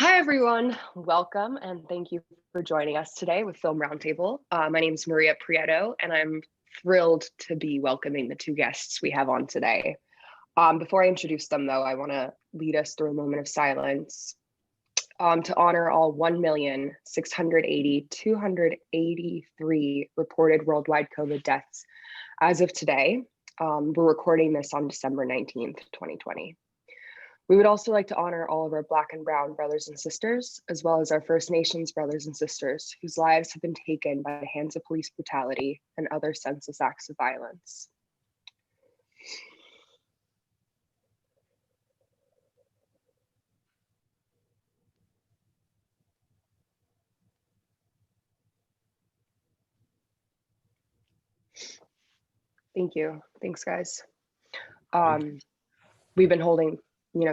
Hi, everyone. Welcome and thank you for joining us today with Film Roundtable. My name is Maria Prieto, and I'm thrilled to be welcoming the two guests we have on today. Before I introduce them, though, I want to lead us through a moment of silence to honor all 1,680,283 reported worldwide COVID deaths as of today. We're recording this on December 19th, 2020. We would also like to honor all of our Black and Brown brothers and sisters, as well as our First Nations brothers and sisters whose lives have been taken by the hands of police brutality and other senseless acts of violence. Thank you. Thanks, guys. We've been holding,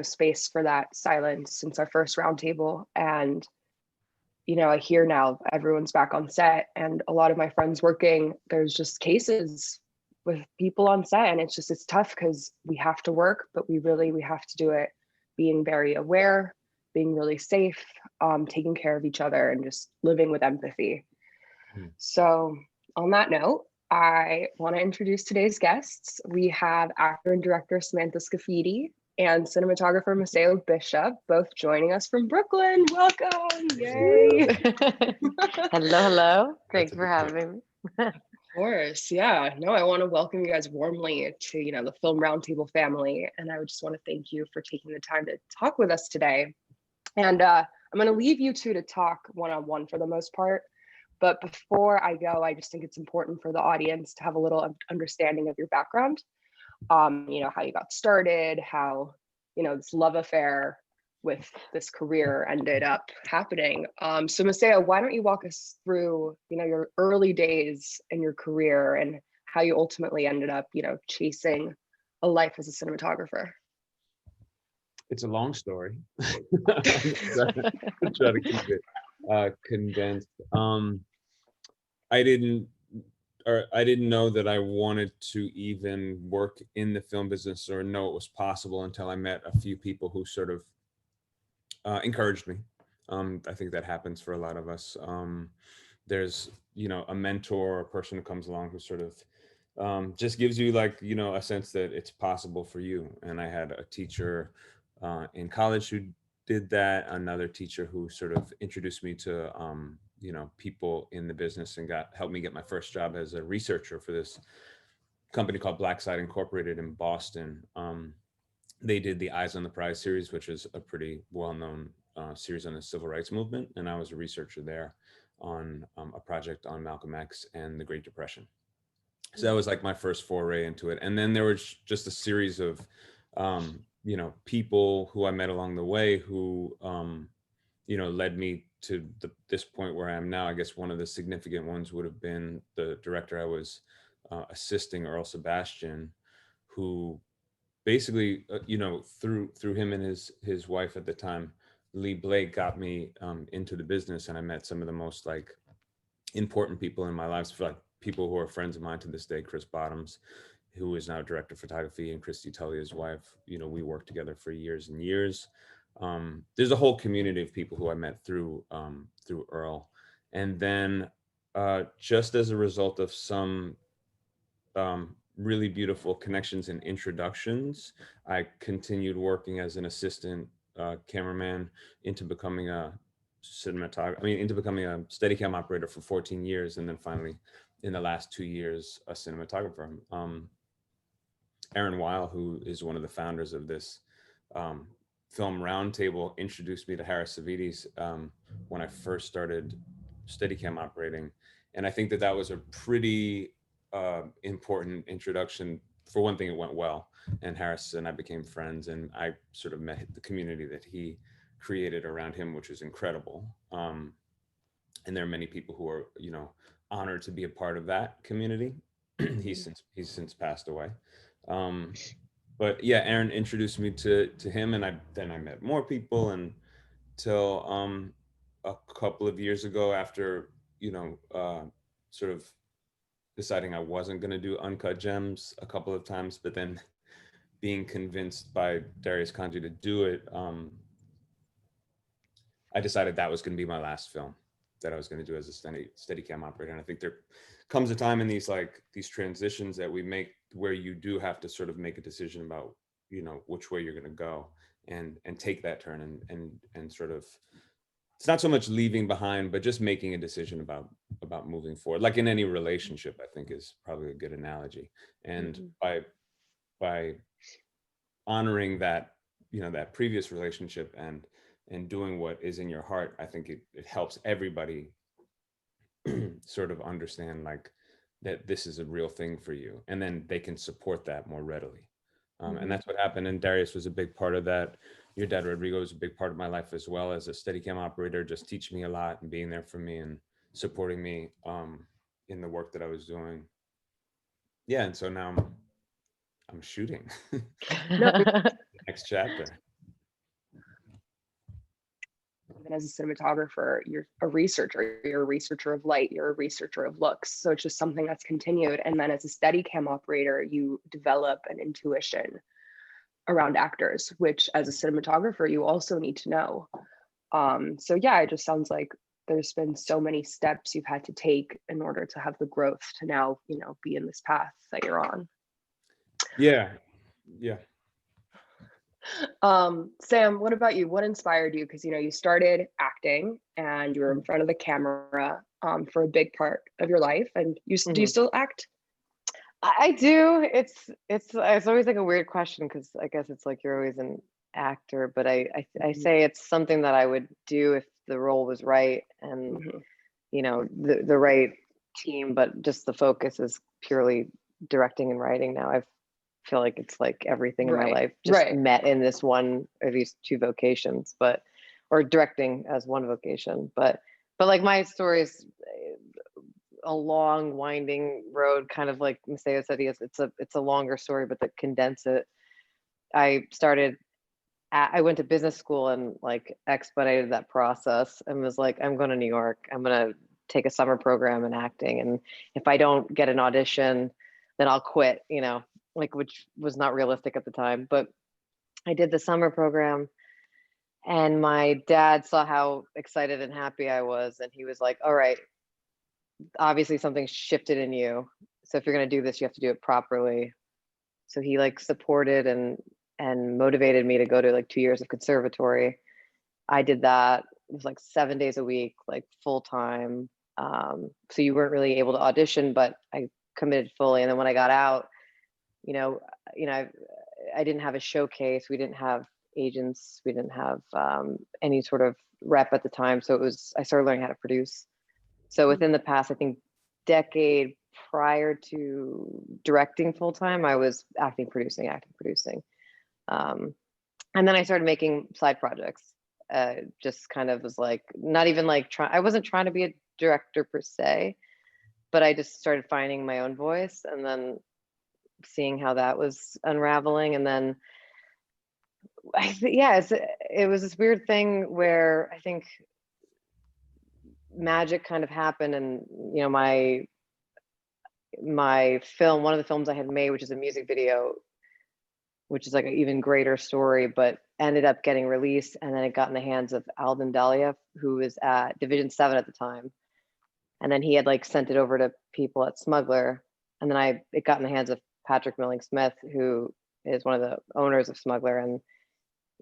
space for that silence since our first roundtable, and I hear now everyone's back on set, and a lot of my friends working, there's just cases with people on set, and it's tough because we have to work, but we have to do it being very aware, being really safe, taking care of each other, and just living with empathy. So on that note, I want to introduce today's guests. We have actor and director Samantha Scaffidi and cinematographer Maceo Bishop, both joining us from Brooklyn. Welcome! Yay! Hello. Thanks for having me. Of course, yeah. No, I want to welcome you guys warmly to the Film Roundtable family, and I would just want to thank you for taking the time to talk with us today. And I'm going to leave you two to talk one-on-one for the most part. But before I go, I just think it's important for the audience to have a little understanding of your background. How you got started, how, this love affair with this career ended up happening. So Maceo, why don't you walk us through, your early days in your career and how you ultimately ended up, chasing a life as a cinematographer? It's a long story. I'll try to keep it condensed. I didn't know that I wanted to even work in the film business or know it was possible until I met a few people who sort of encouraged me. I think that happens for a lot of us. There's, a mentor or a person who comes along who sort of just gives you a sense that it's possible for you. And I had a teacher in college who did that, another teacher who sort of introduced me to people in the business and helped me get my first job as a researcher for this company called Blackside Incorporated in Boston. They did the Eyes on the Prize series, which is a pretty well-known series on the civil rights movement. And I was a researcher there on a project on Malcolm X and the Great Depression. So that was like my first foray into it. And then there was just a series of, people who I met along the way who, led me to this point where I am now. I guess one of the significant ones would have been the director I was assisting, Earl Sebastian, who basically, through him and his wife at the time, Lee Blake, got me into the business, and I met some of the most important people in my life. For people who are friends of mine to this day, Chris Bottoms, who is now director of photography, and Christy Tully, his wife. We worked together for years and years. There's a whole community of people who I met through Earl. And then just as a result of some really beautiful connections and introductions, I continued working as an assistant cameraman into becoming a Steadicam operator for 14 years. And then finally, in the last 2 years, a cinematographer. Aaron Weil, who is one of the founders of this Film Roundtable, introduced me to Harris Savides when I first started Steadicam operating. And I think that was a pretty important introduction. For one thing, it went well, and Harris and I became friends, and I sort of met the community that he created around him, which is incredible. And there are many people who are, honored to be a part of that community. He's since passed away. But yeah, Aaron introduced me to him, and then I met more people, and till a couple of years ago, after sort of deciding I wasn't going to do Uncut Gems a couple of times, but then being convinced by Darius Kanji to do it, I decided that was going to be my last film that I was going to do as a steady cam operator. And I think there comes a time in these transitions that we make where you do have to sort of make a decision about, which way you're going to go and take that turn and sort of, it's not so much leaving behind, but just making a decision about moving forward. Like in any relationship, I think is probably a good analogy. And by honoring that, that previous relationship and doing what is in your heart, I think it helps everybody sort of understand like that this is a real thing for you, and then they can support that more readily. And that's what happened. And Darius was a big part of that. Your dad, Rodrigo, was a big part of my life as well as a Steadicam operator, just teaching me a lot and being there for me and supporting me in the work that I was doing. Yeah, and so now I'm shooting the next chapter. And as a cinematographer, you're a researcher of light, you're a researcher of looks. So it's just something that's continued. And then as a Steadicam operator, you develop an intuition around actors, which as a cinematographer, you also need to know. So yeah, it just sounds like there's been so many steps you've had to take in order to have the growth to now, be in this path that you're on. Yeah. Sam, what about you? What inspired you? Because you started acting and you were in front of the camera for a big part of your life. And do you still act? I do. It's always like a weird question because I guess it's like you're always an actor, but I say it's something that I would do if the role was right and the right team, but just the focus is purely directing and writing now. I feel like it's like everything in my life just met in this one or these two vocations, or directing as one vocation. But like my story is a long winding road, kind of like Maceo said, it's a longer story, but to condense it, I went to business school and like expedited that process and was like, I'm going to New York. I'm going to take a summer program in acting. And if I don't get an audition, then I'll quit, which was not realistic at the time. But I did the summer program and my dad saw how excited and happy I was. And he was like, all right, obviously something shifted in you. So if you're going to do this, you have to do it properly. So he like supported and motivated me to go to like 2 years of conservatory. I did that. It was like 7 days a week, like full time. So you weren't really able to audition, but I committed fully. And then when I got out, I didn't have a showcase. We didn't have agents. We didn't have any sort of rep at the time. So I started learning how to produce. So within the past, I think, decade prior to directing full time, I was acting, producing. And then I started making side projects. Just kind of was like, not even like I wasn't trying to be a director per se, but I just started finding my own voice and then seeing how that was unraveling. And then, it was this weird thing where I think magic kind of happened. And, my film, one of the films I had made, which is a music video, which is like an even greater story, but ended up getting released. And then it got in the hands of Alden Dalia, who was at Division 7 at the time. And then he had like sent it over to people at Smuggler. And then it got in the hands of Patrick Milling Smith, who is one of the owners of Smuggler. And,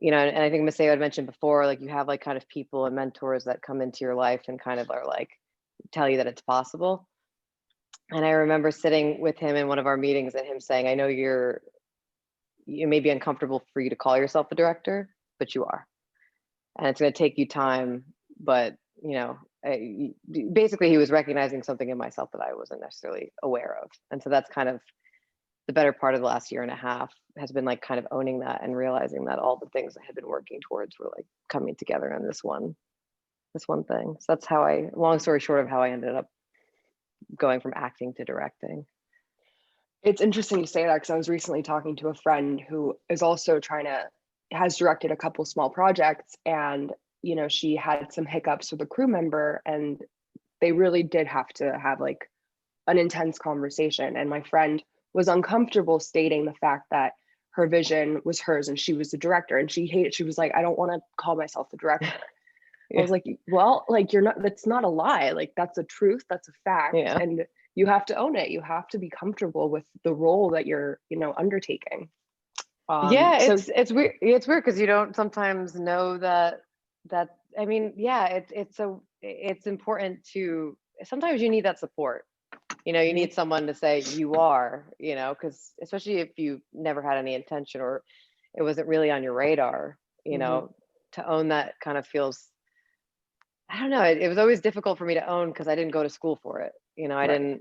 and I think Maceo had mentioned before, like you have like kind of people and mentors that come into your life and kind of are like, tell you that it's possible. And I remember sitting with him in one of our meetings and him saying, I know it may be uncomfortable for you to call yourself a but you are. And it's going to take you time. But, basically he was recognizing something in myself that I wasn't necessarily aware of. And so that's kind of the better part of the last year and a half has been like kind of owning that and realizing that all the things I had been working towards were like coming together in this one thing. So that's long story short of how I ended up going from acting to directing. It's interesting you say that because I was recently talking to a friend who is also has directed a couple small projects, and she had some hiccups with a crew member and they really did have to have like an intense conversation. And my friend was uncomfortable stating the fact that her vision was hers and she was the director, and she was like, I don't want to call myself the director. I was like, well, like you're not, that's not a lie. Like that's a truth, that's a fact. Yeah. And you have to own it. You have to be comfortable with the role that you're, undertaking. Yeah, So it's weird. It's weird because you don't sometimes know that I mean, yeah, it's important to sometimes you need that support. You Mhm. need someone to say you are, because especially if you never had any intention or it wasn't really on your radar, Mhm. to own that kind of feels, I don't know, it was always difficult for me to own because I didn't go to school for it. Right.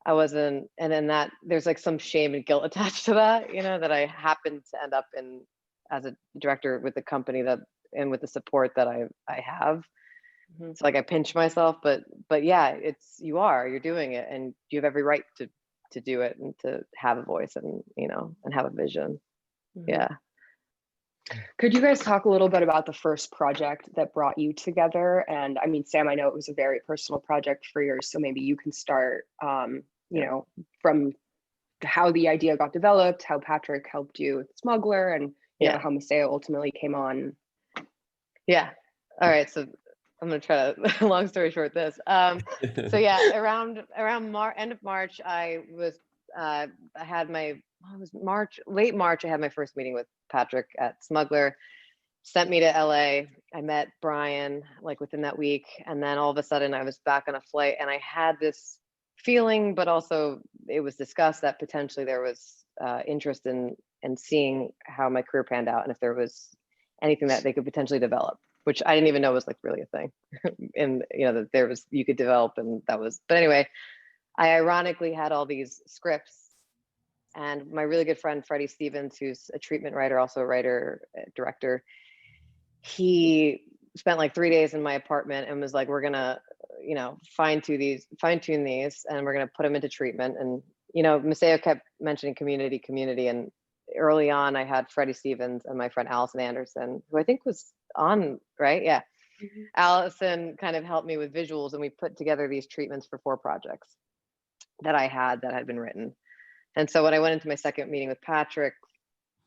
I wasn't, and then that there's like some shame and guilt attached to that, that I happened to end up in as a director with the company that and with the support that I have. Mhm. So like I pinch myself, but yeah, you're doing it and you have every right to do it and to have a voice and and have a vision. Mhm. Yeah. Could you guys talk a little bit about the first project that brought you together? And I mean, Sam, I know it was a very personal project for yours, so maybe you can start, Yeah. from how the idea got developed, how Patrick helped you with Smuggler, and Yeah. how Maceo ultimately came on. Yeah. All right. So I'm gonna try to long story short this. So yeah, around end of March, I had my late March. I had my first meeting with Patrick at Smuggler. Sent me to LA. I met Brian like within that week, and then all of a sudden I was back on a flight, and I had this feeling, but also it was discussed that potentially there was interest in seeing how my career panned out and if there was anything that they could potentially develop, which I didn't even know was like really a thing. And that there was you could develop, and that was. But anyway, I ironically had all these scripts, and my really good friend Freddie Stevens, who's a treatment writer, also a writer, director, he spent like 3 days in my apartment and was like, we're gonna fine tune these and we're gonna put them into treatment. And Maceo kept mentioning community, and early on I had Freddie Stevens and my friend Allison Anderson, who I think was on, right? Yeah. Mhm. Allison kind of helped me with visuals, and we put together these treatments for 4 projects that had been written. And so when I went into my second meeting with Patrick,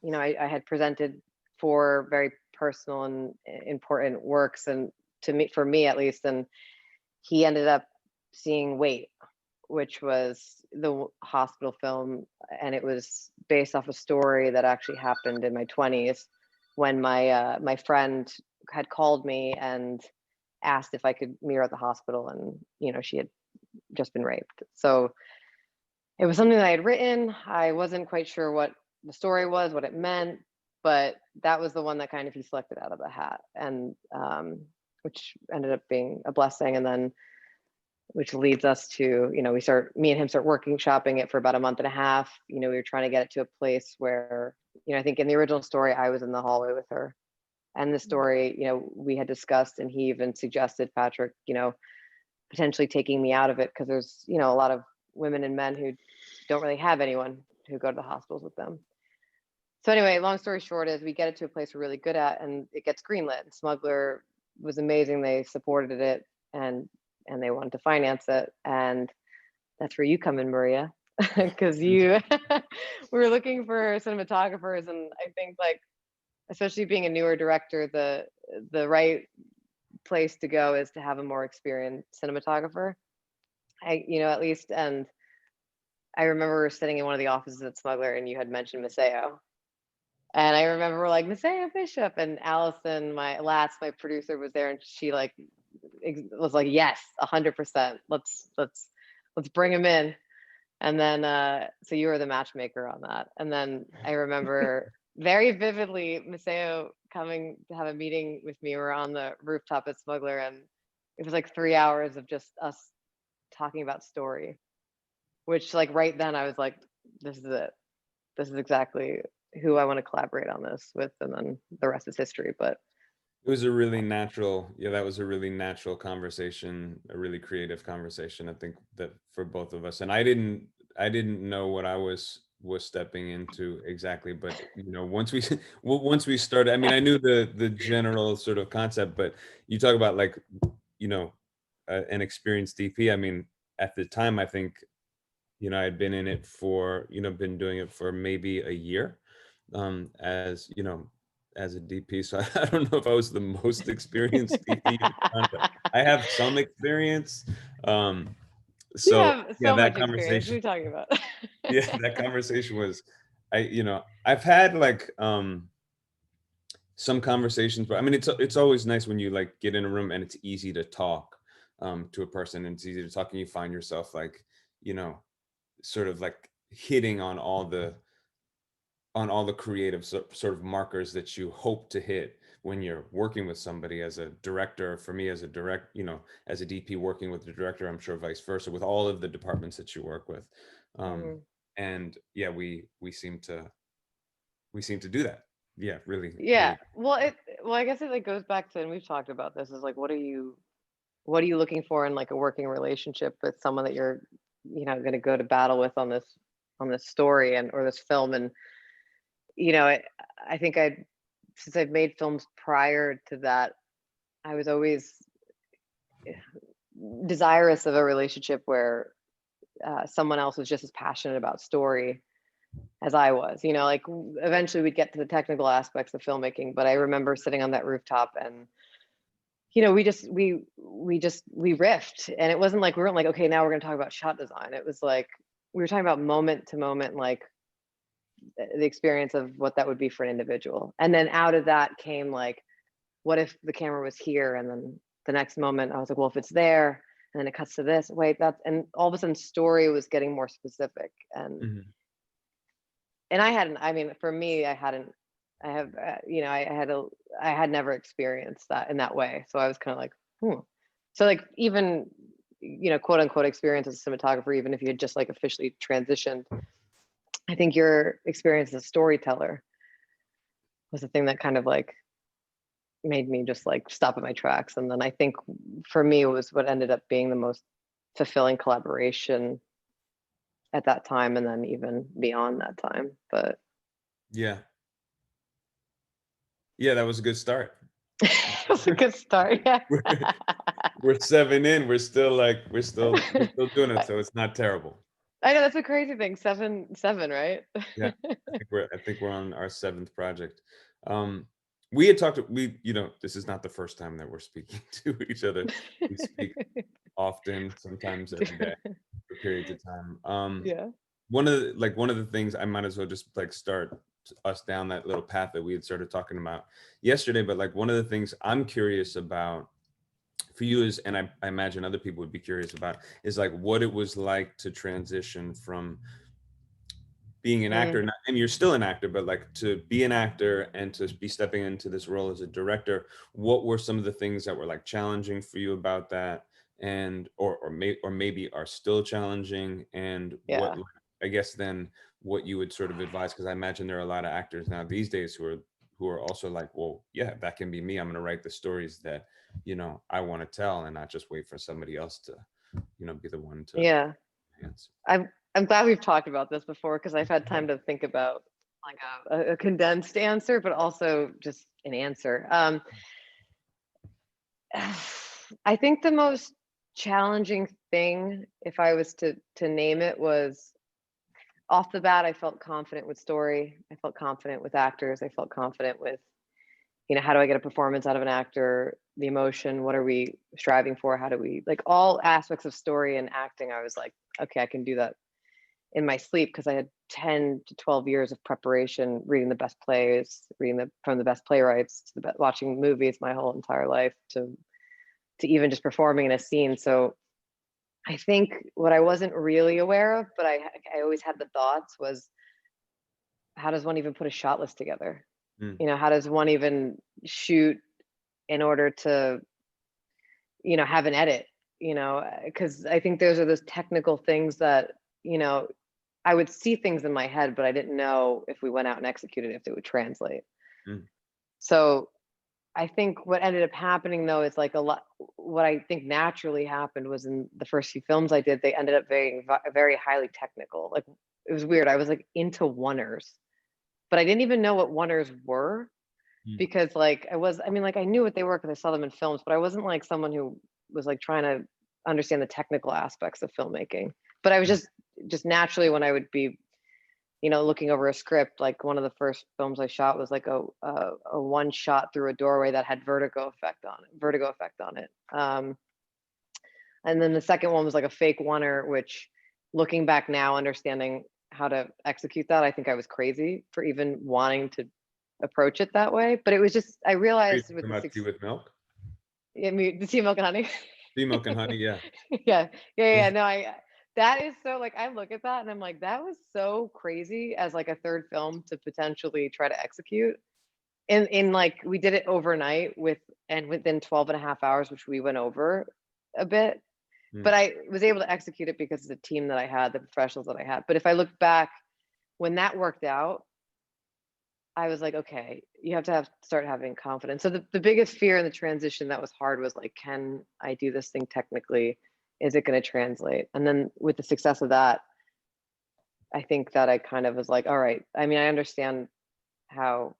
I had presented 4 very personal and important works, and for me at least, and he ended up seeing Wait, which was the hospital film, and it was based off a story that actually happened in my 20s when my friend had called me and asked if I could meet her at the hospital, and she had just been raped. So it was something that I had written. I wasn't quite sure what the story was, what it meant, but that was the one that kind of he selected out of the hat, and which ended up being a blessing. And then, which leads us to, me and him start working, shopping it for about a month and a half. We were trying to get it to a place where, I think in the original story, I was in the hallway with her, and the story, we had discussed, and he even suggested, Patrick, potentially taking me out of it because there's, a lot of women and men who don't really have anyone who go to the hospitals with them. So anyway, long story short is we get it to a place we're really good at, and it gets greenlit. And Smuggler was amazing. They supported it, and they wanted to finance it. And that's where you come in, Maria, because we were looking for cinematographers, and I think like, especially being a newer director, the right place to go is to have a more experienced cinematographer. At least, and I remember sitting in one of the offices at Smuggler, and you had mentioned Maceo. And I remember we're like, Maceo Bishop, and Allison, my producer, was there, and she like was like, yes, 100%. Let's bring him in. And then so you were the matchmaker on that. And then I remember very vividly Maceo coming to have a meeting with me. We're on the rooftop at Smuggler, and it was like 3 hours of just us talking about story, which like right then I was like, this is it. This is exactly who I want to collaborate on this with, and then the rest is history. But It was a really natural, yeah, that was a really natural conversation, a really creative conversation, I think, that for both of us. And I didn't know what I was stepping into exactly, but once we once we started, I mean, I knew the general sort of concept, but you talk about like, you know, an experienced DP. I mean, at the time, I think, I had been been doing it for maybe a year, as as a DP, so I don't know if I was the most experienced DP, but I have some experience. You So have yeah, so that much experience. What are conversation, you talking about? yeah, that conversation was, I've had like some conversations, but I mean, it's always nice when you like get in a room and it's easy to talk to a person, and it's easy to talk, and you find yourself like, you know, sort of like hitting on all the creative sort of markers that you hope to hit when you're working with somebody as a director. For me, as a as a DP working with the director, I'm sure vice versa with all of the departments that you work with. Mhm. And yeah, we seem to do that. Yeah, really, Yeah. really. Well, I guess it like goes back to, and we've talked about this, is like, what are you looking for in like a working relationship with someone that you're, going to go to battle with on this story and or this film. And I think since I've made films prior to that, I was always desirous of a relationship where someone else was just as passionate about story as I was. Like eventually we'd get to the technical aspects of filmmaking, but I remember sitting on that rooftop and we riffed, and it wasn't like we weren't like, okay, now we're going to talk about shot design. It was like we were talking about moment to moment, like the experience of what that would be for an individual. And then out of that came like, what if the camera was here? And then the next moment I was like, well, if it's there and then it cuts to this, wait, that's, and all of a sudden story was getting more specific. Mhm. And I mean, for me, I have, I had never experienced that in that way. So I was kind of like, So like even, quote unquote experience as a cinematographer, even if you had just like officially transitioned, I think your experience as a storyteller was the thing that kind of like made me just like stop at my tracks. And then I think for me, it was what ended up being the most fulfilling collaboration at that time, and then even beyond that time. But Yeah, yeah, that was a good start. it was a good start. Yeah. we're, we're 7 in. We're still doing it, so it's not terrible. I know, that's a crazy thing. Seven, right? Yeah, I think we're on our 7th project. We had talked. This is not the first time that we're speaking to each other. We speak often, sometimes every day for periods of time. Yeah. One of the things, I might as well just like start us down that little path that we had started talking about yesterday. But like one of the things I'm curious about for you is, and I imagine other people would be curious about, is like what it was like to transition from being an actor, and you're still an actor, but like to be an actor and to be stepping into this role as a director. What were some of the things that were like challenging for you about that, and or maybe are still challenging, and what, Yeah. I guess then what you would sort of advise, because I imagine there are a lot of actors now these days who are also like, well, yeah, that can be me. I'm going to write the stories that I want to tell, and not just wait for somebody else to be the one to Yeah. answer. I'm glad we've talked about this before, because I've had time to think about like a condensed answer, but also just an answer. I think the most challenging thing, if I was to name it, was off the bat, I felt confident with story. I felt confident with actors. I felt confident with, how do I get a performance out of an actor? The emotion, what are we striving for? How do we, like, all aspects of story and acting, I was like, okay, I can do that in my sleep, because I had 10 to 12 years of preparation, reading the best plays, from the best playwrights, to watching movies my whole entire life, to even just performing in a scene. So I think what I wasn't really aware of, but I always had the thoughts, was how does one even put a shot list together? Mm. How does one even shoot in order to, have an edit? Because I think those are those technical things that, I would see things in my head, but I didn't know if we went out and executed if it would translate. Mm. So I think what ended up happening though is like a lot. What I think naturally happened was, in the first few films I did, they ended up being very highly technical. Like it was weird. I was like into oneers, but I didn't even know what oneers were, Mm. because like I knew what they were because I saw them in films, but I wasn't like someone who was like trying to understand the technical aspects of filmmaking. But I was just naturally, when I would be looking over a script, like one of the first films I shot was like a one shot through a doorway that had vertigo effect on it. And then the second one was like a fake oneer, which looking back now, understanding how to execute that, I think I was crazy for even wanting to approach it that way. But it was just, I Are you realized with talking the about tea with milk? I mean, the tea, milk, and honey. Tea, milk, and honey, yeah. Yeah. No, that is so, like, I look at that and I'm like, that was so crazy as like a third film to potentially try to execute. In like, we did it overnight and within 12 and a half hours, which we went over a bit, but I was able to execute it because of the team that I had, the professionals that I had. But if I look back, when that worked out, I was like, okay, you have to start having confidence. So the biggest fear in the transition that was hard was like, can I do this thing technically? Is it going to translate? And then with the success of that, I think that I kind of was like, all right, I mean, I understand how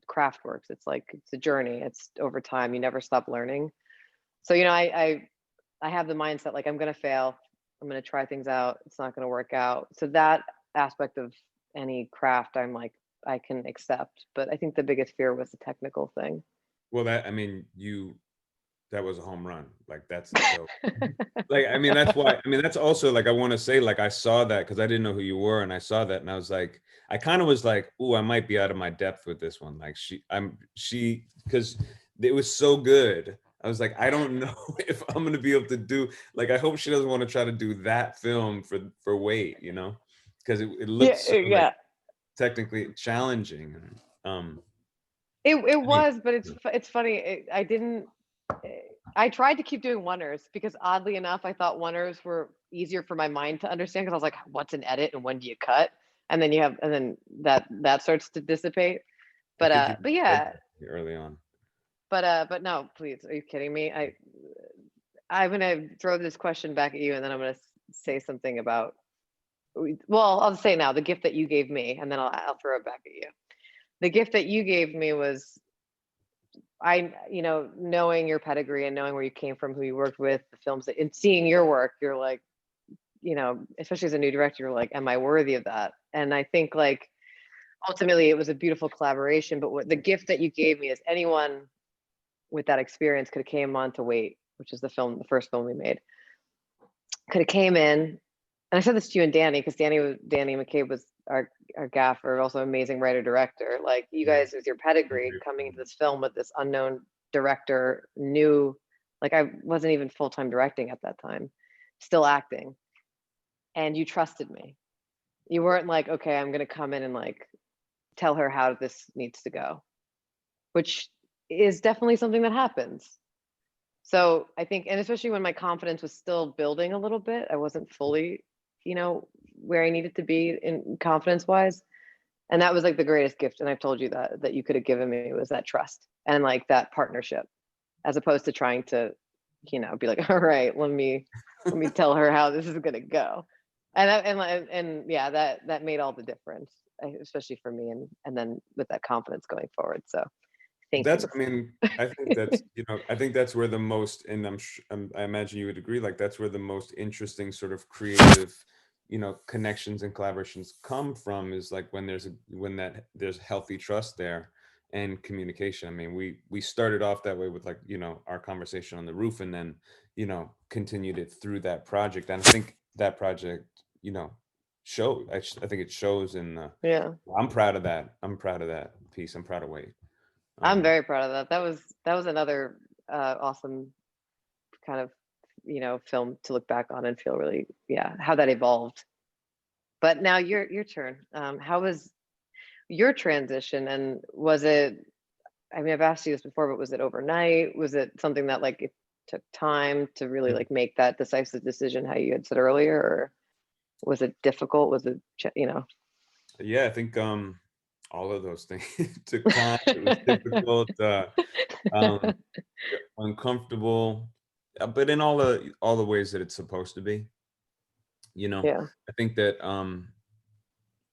craft works. It's like, it's a journey. It's over time. You never stop learning. So, I have the mindset, like, I'm going to fail. I'm going to try things out. It's not going to work out. So that aspect of any craft, I'm like, I can accept. But I think the biggest fear was the technical thing. Well, that was a home run. Like, that's so, like, I mean, that's why, I mean, that's also like, I want to say, like, I saw that because I didn't know who you were, and I saw that and I was like, I kind of was like, oh, I might be out of my depth with this one. Like, because it was so good. I was like, I don't know if I'm gonna be able to do, like, I hope she doesn't want to try to do that film for weight, because it looked so like Yeah. technically challenging. It I mean, was, but it's funny. I tried to keep doing oneers because oddly enough, I thought oneers were easier for my mind to understand because I was like, what's an edit and when do you cut? And then that starts to dissipate. I think you But said yeah, that early on. but no, please, are you kidding me? I'm gonna throw this question back at you, and then I'm gonna say something about. Well, I'll say now the gift that you gave me, and then I'll throw it back at you. The gift that you gave me was knowing your pedigree and knowing where you came from, who you worked with, the films and seeing your work, you're like, especially as a new director, you're like, am I worthy of that? And I think like ultimately it was a beautiful collaboration, but what the gift that you gave me is anyone with that experience could have came on to Wait, which is the first film we made, could have came in, and I said this to you and Danny, because Danny McCabe was our gaffer, also amazing writer director. Like, you guys with your pedigree coming into this film with this unknown director, new, like, I wasn't even full-time directing at that time, still acting, and you trusted me. You weren't like, okay, I'm gonna come in and like tell her how this needs to go, which is definitely something that happens. So I think, and especially when my confidence was still building a little bit, I wasn't fully, where I needed to be in confidence wise. And that was like the greatest gift. And I've told you that you could have given me, was that trust and like that partnership, as opposed to trying to, be like, all right, let me tell her how this is gonna go. And yeah, that made all the difference, especially for me, and then with that confidence going forward. So thank you. I mean, I think that's, I think that's where the most, and I imagine you would agree, like, that's where the most interesting sort of creative, connections and collaborations come from, is like when there's healthy trust there and communication. I mean, we started off that way with, like, our conversation on the roof, and then, continued it through that project. And I think that project, showed. I think it shows in the, Yeah, I'm proud of that. I'm proud of that piece. I'm proud of Wait. I'm very proud of that. That was another awesome kind of film to look back on and feel really, yeah, how that evolved. But now your turn. How was your transition, and was it, I mean, I've asked you this before, but was it overnight? Was it something that like it took time to really like make that decisive decision, how you had said earlier, or was it difficult? Was it, Yeah, I think all of those things. It took time. It was difficult, um, uncomfortable, but in all the ways that it's supposed to be. Yeah, I think that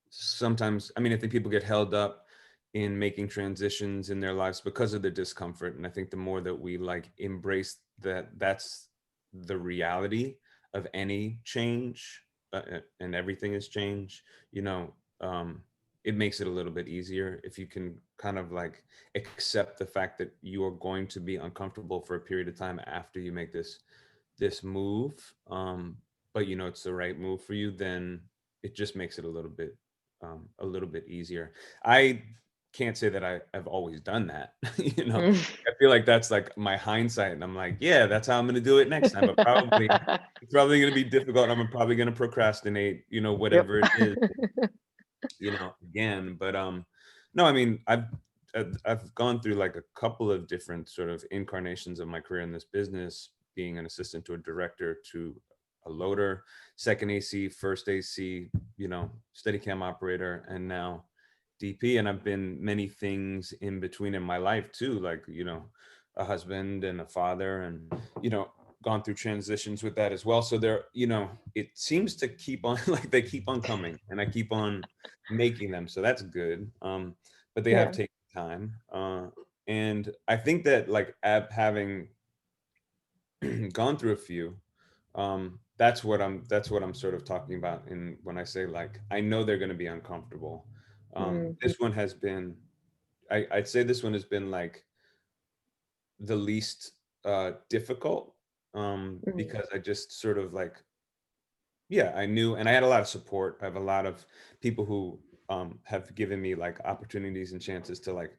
sometimes, I mean, I think people get held up in making transitions in their lives because of the discomfort, and I think the more that we like embrace that's the reality of any change, and everything is change. it makes it a little bit easier if you can kind of like accept the fact that you are going to be uncomfortable for a period of time after you make this move, but you know it's the right move for you, then it just makes it a little bit easier. I can't say that I've always done that. You know, I feel like that's like my hindsight, and I'm like, yeah, that's how I'm gonna do it next time. But probably it's probably gonna be difficult. I'm probably gonna procrastinate, you know, Yep. whatever it is, you know, again. But no, I mean, I've gone through like a couple of different sort of incarnations of my career in this business, being an assistant to a director, to a loader, second AC, first AC, you know, Steadicam operator, and now DP. And I've been many things in between in my life too, like, you know, a husband and a father, and, you know, gone through transitions with that as well. So there, you know, it seems to keep on, like they keep on coming, and I keep on making them. So that's good. But they have Yeah. taken time. And I think that like having gone through a few, that's what I'm sort of talking about in when I say like I know they're going to be uncomfortable. Mm, This one has been, I'd say this one has been like the least difficult, mm, because I just sort of like, yeah, I knew, and I had a lot of support. I have a lot of people who have given me like opportunities and chances to like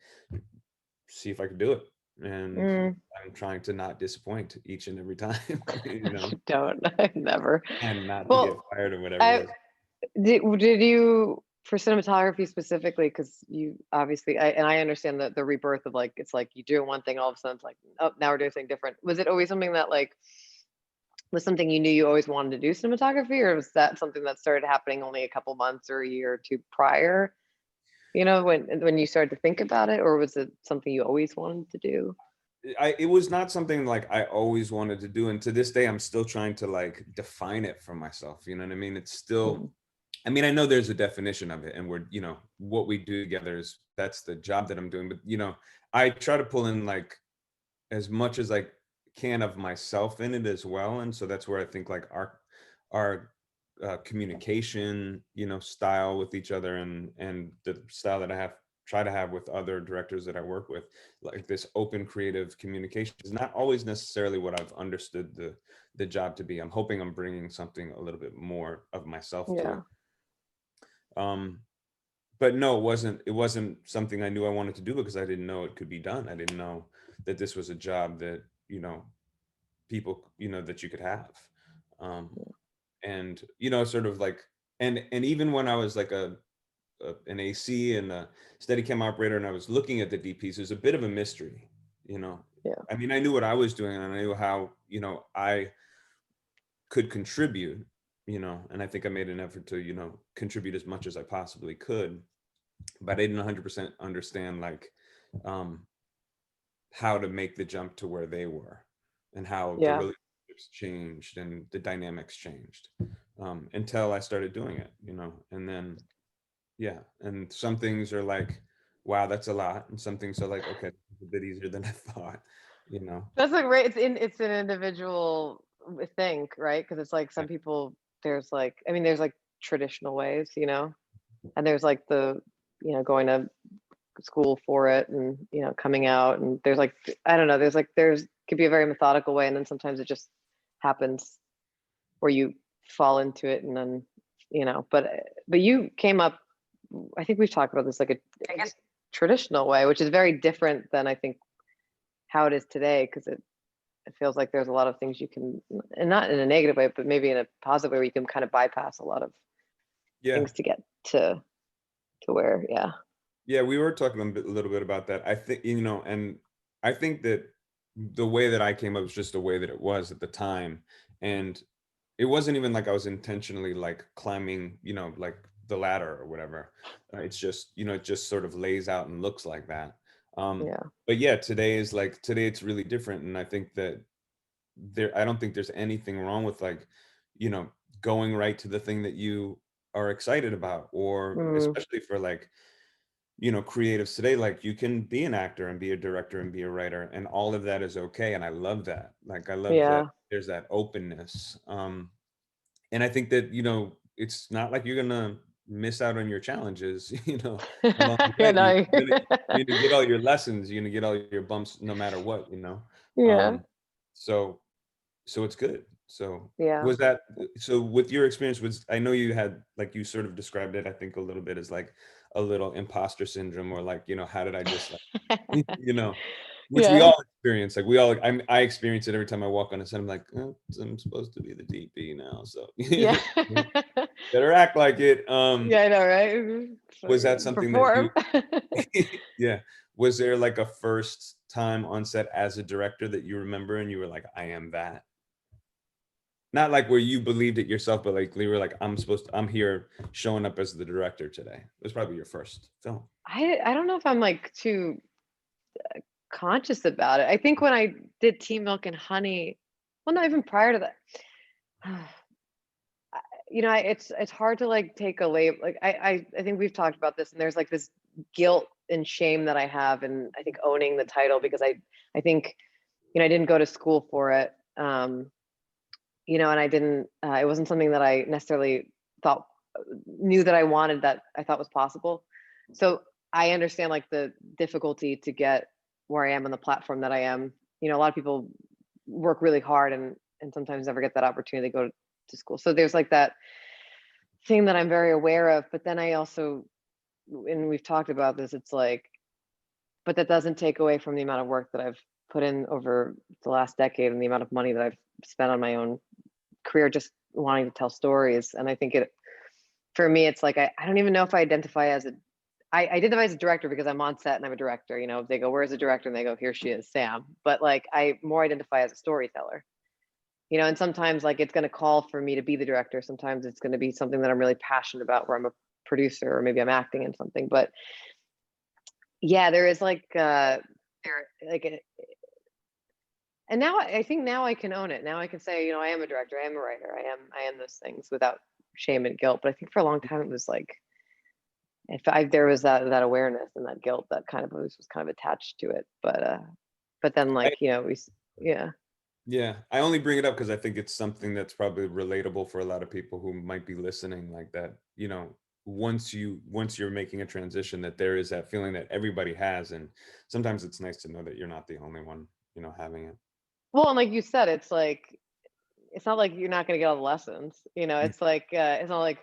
see if I could do it. And mm. I'm trying to not disappoint each and every time, you know, Don't. Never. and not to get Well, fired or whatever it I is. did you for cinematography specifically, because you obviously and I understand the rebirth of like it's like you do one thing, all of a sudden it's like, oh, now we're doing something different. Was it always something that like was something you knew you always wanted to do cinematography, or was that something that started happening only a couple months or a year or two prior? You know, when you started to think about it, or was it something you always wanted to do? It was not something like I always wanted to do, and to this day I'm still trying to like define it for myself, you know what I mean? It's Mm, still, I mean, I know there's a definition of it, and we're, you know, what we do together is that's the job that I'm doing. But you know, I try to pull in like as much as I can of myself in it as well, and so that's where I think like our communication, you know, style with each other, and the style that I have try to have with other directors that I work with, like this open creative communication is not always necessarily what I've understood the job to be. I'm hoping I'm bringing something a little bit more of myself to it. yeah. Um, but no, it wasn't something I knew I wanted to do because I didn't know it could be done. I didn't know that this was a job that, you know, people, you know, that you could have. Um, and, you know, sort of like, and even when I was like an AC and a Steadicam operator, and I was looking at the DPs, there's a bit of a mystery, you know. Yeah. I mean, I knew what I was doing, and I knew how, you know, I could contribute, you know, and I think I made an effort to, you know, contribute as much as I possibly could, but I didn't 100% understand like um, how to make the jump to where they were, and how the Yeah. relationships changed and the dynamics changed, until I started doing it, you know. And then, yeah, and some things are like, wow, that's a lot, and some things are like, okay, it's a bit easier than I thought, you know. That's like right. It's an individual thing, right? Because it's like Yeah, some people there's like I mean there's like traditional ways, you know, and there's like the going to school for it and coming out and there's like I don't know there's could be a very methodical way and then sometimes it just happens where you fall into it and then but you came up I think we've talked about this like a I guess traditional way which is very different than I think how it is today because it feels like there's a lot of things you can and not in a negative way but maybe in a positive way where you can kind of bypass a lot of yeah, things to get to where yeah. yeah, we were talking a little bit about that. I think, you know, and I think that the way that I came up was just the way that it was at the time. And it wasn't even like I was intentionally like climbing, you know, like the ladder or whatever. It's just, you know, it just sort of lays out and looks like that. Yeah. But yeah, today it's really different. And I think that I don't think there's anything wrong with like, you know, going right to the thing that you are excited about, or Mm, especially for like, you know, creatives today, like you can be an actor and be a director and be a writer, and all of that is okay. And I love that. Like I love that yeah. there's that openness. And I think that, you know, it's not like you're gonna miss out on your challenges, along the Yeah, way. no, You're gonna get all your lessons, you're gonna get all your bumps no matter what, yeah, Um, so it's good. So yeah. was that, so with your experience, I know you had, like, you sort of described it, I think, a little bit as like a little imposter syndrome, or like, how did I just like, you know, which we Yeah, all experience. Like I experience it every time I walk on a set. I'm like, oh, I'm supposed to be the DP now, so yeah. better act like it. Yeah, I know, right? Was that Fucking something that perform. you, yeah, was there like a first time on set as a director that you remember and you were like, I am that? Not like where you believed it yourself, but like you were like, I'm here showing up as the director today. It was probably your first film. I don't know if I'm like too conscious about it. I think when I did Tea Milk and Honey, well, not even prior to that. It's hard to like take a label. Like I think we've talked about this, and there's like this guilt and shame that I have, and I think owning the title, because I think I didn't go to school for it, and I didn't. It wasn't something that I necessarily thought knew that I wanted, that I thought was possible. So I understand like the difficulty to get where I am on the platform that I am. A lot of people work really hard and sometimes never get that opportunity to go to school. So there's like that thing that I'm very aware of. But then I also, and we've talked about this, it's like, but that doesn't take away from the amount of work that I've put in over the last decade, and the amount of money that I've spent on my own career just wanting to tell stories. And I think for me, it's like, I don't even know if I identify as I identify as a director because I'm on set and I'm a director. They go, where's the director? And they go, here she is, Sam. But like, I more identify as a storyteller. And sometimes like it's going to call for me to be the director. Sometimes it's going to be something that I'm really passionate about, where I'm a producer, or maybe I'm acting in something. But yeah, there is like and now I think now I can own it. Now I can say, I am a director, I am a writer, I am those things without shame and guilt. But I think for a long time it was like, there was that awareness and that guilt that kind of was kind of attached to it. But then like, yeah. Yeah, I only bring it up because I think it's something that's probably relatable for a lot of people who might be listening, like that, once you're making a transition, that there is that feeling that everybody has. And sometimes it's nice to know that you're not the only one, having it. Well, and like you said, it's like, it's not like you're not going to get all the lessons, Mm. it's like, it's not like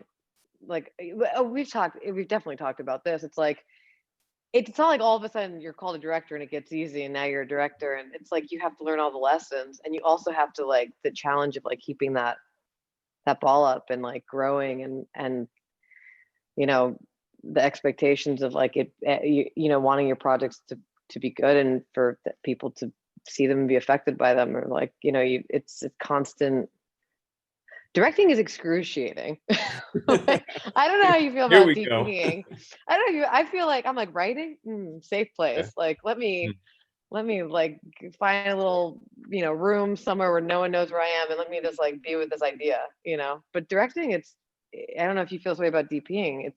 we've definitely talked about this. It's not like all of a sudden you're called a director and it gets easy and now you're a director, and it's like you have to learn all the lessons, and you also have to like the challenge of like keeping that ball up and like growing, and the expectations of like it, wanting your projects to be good, and for people to see them and be affected by them, or like it's a constant. Directing is excruciating. Like, I don't know how you feel Here about we go. DPing. I don't know. I feel like I'm like writing, safe Yeah. place. Like let me like find a little room somewhere where no one knows where I am, and let me just like be with this idea. But directing, I don't know if you feel this way about DPing.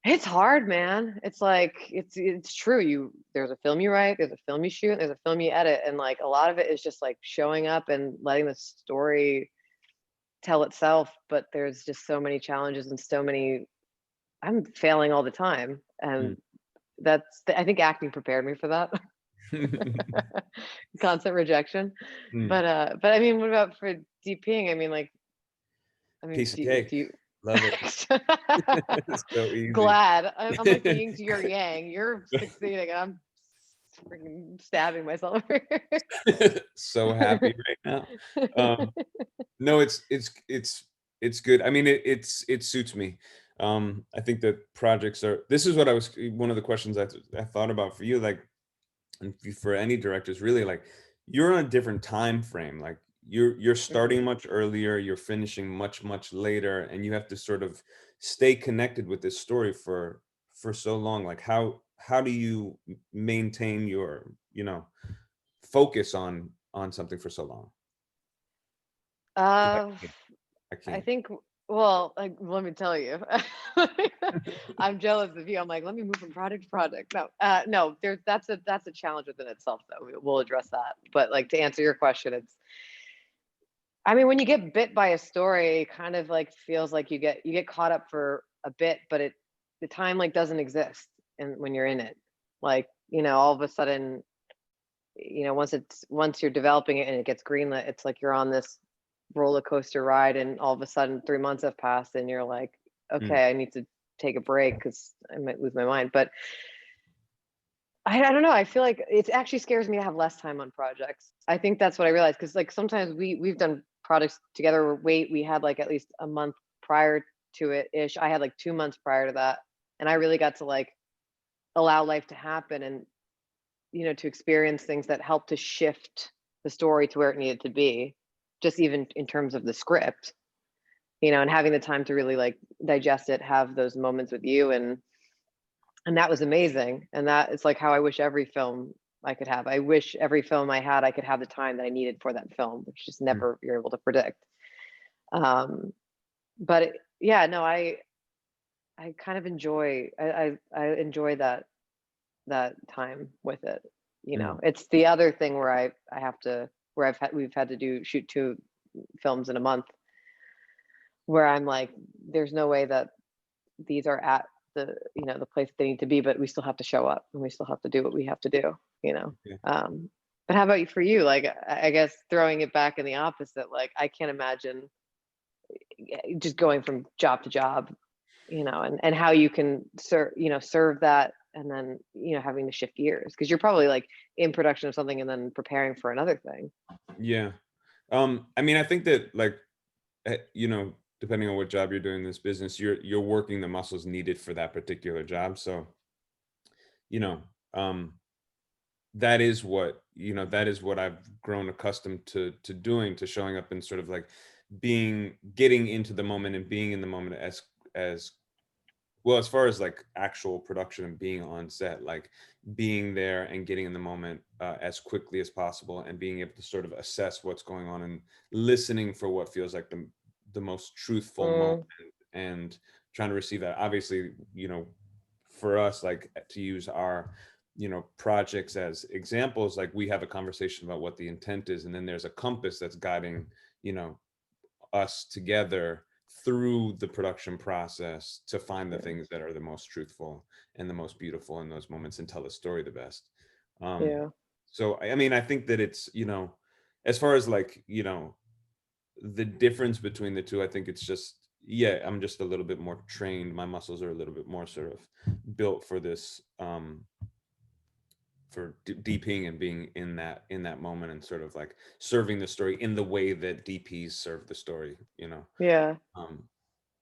It's hard, man. It's like it's true. There's a film you write, there's a film you shoot, there's a film you edit, and like a lot of it is just like showing up and letting the story tell itself. But there's just so many challenges and so many. I'm failing all the time, and I think acting prepared me for that. Constant rejection. Mm. But I mean, what about for DPing? Piece of do cake. you Love it. It's so easy. glad I'm like the yin to your yang. You're succeeding, and I'm freaking stabbing myself over here. So happy right now. No, it's good. I mean, it suits me. I think that projects this is what one of the questions I thought about for you, like, and for any directors, really, like, you're on a different time frame. Like, you're starting much earlier, you're finishing much later, and you have to sort of stay connected with this story for so long. Like, how do you maintain your focus on something for so long? 'Cause uh I I can't. think, well, like, let me tell you, I'm jealous of you. I'm like, let me move from project to project. No, that's a challenge within itself, though. We'll address that. But like, to answer your question, I mean, when you get bit by a story, it kind of like feels like you get caught up for a bit, but the time like doesn't exist, and when you're in it, like, all of a sudden, once you're developing it and it gets greenlit, it's like you're on this roller coaster ride, and all of a sudden 3 months have passed and you're like, okay, I need to take a break because I might lose my mind. But I don't know, I feel like it actually scares me to have less time on projects. I think that's what I realized, because like sometimes we've done projects together where we had like at least a month prior to it ish. I had like 2 months prior to that, and I really got to like allow life to happen, and to experience things that helped to shift the story to where it needed to be, just even in terms of the script, and having the time to really like digest it, have those moments with you, and that was amazing. And that is like how I wish every film I could have. I wish every film I had, I could have the time that I needed for that film, which just never you're able to predict. But yeah, no, I kind of enjoy, I enjoy that time with it. It's the other thing where I have to, where we've had to shoot 2 films in a month, where I'm like, there's no way that these are at the place they need to be, but we still have to show up and we still have to do what we have to do. But how about for you? Like, I guess throwing it back in the opposite, like I can't imagine just going from job to job, and how you can serve that, and then having to shift gears, because you're probably like in production of something and then preparing for another thing. Yeah. I mean, I think that like, depending on what job you're doing in this business, you're working the muscles needed for that particular job. So, that is what I've grown accustomed to doing, to showing up and sort of like getting into the moment and being in the moment as well, as far as like actual production and being on set, like being there and getting in the moment as quickly as possible, and being able to sort of assess what's going on and listening for what feels like the most truthful moment, and trying to receive that. Obviously, for us, like to use our projects as examples, like we have a conversation about what the intent is, and then there's a compass that's guiding us together through the production process to find the things that are the most truthful and the most beautiful in those moments and tell the story the best. So I mean, I think that it's as far as like the difference between the two, I think it's just, I'm just a little bit more trained. My muscles are a little bit more sort of built for this, for DPing and being in that moment, and sort of like serving the story in the way that DPs serve the story,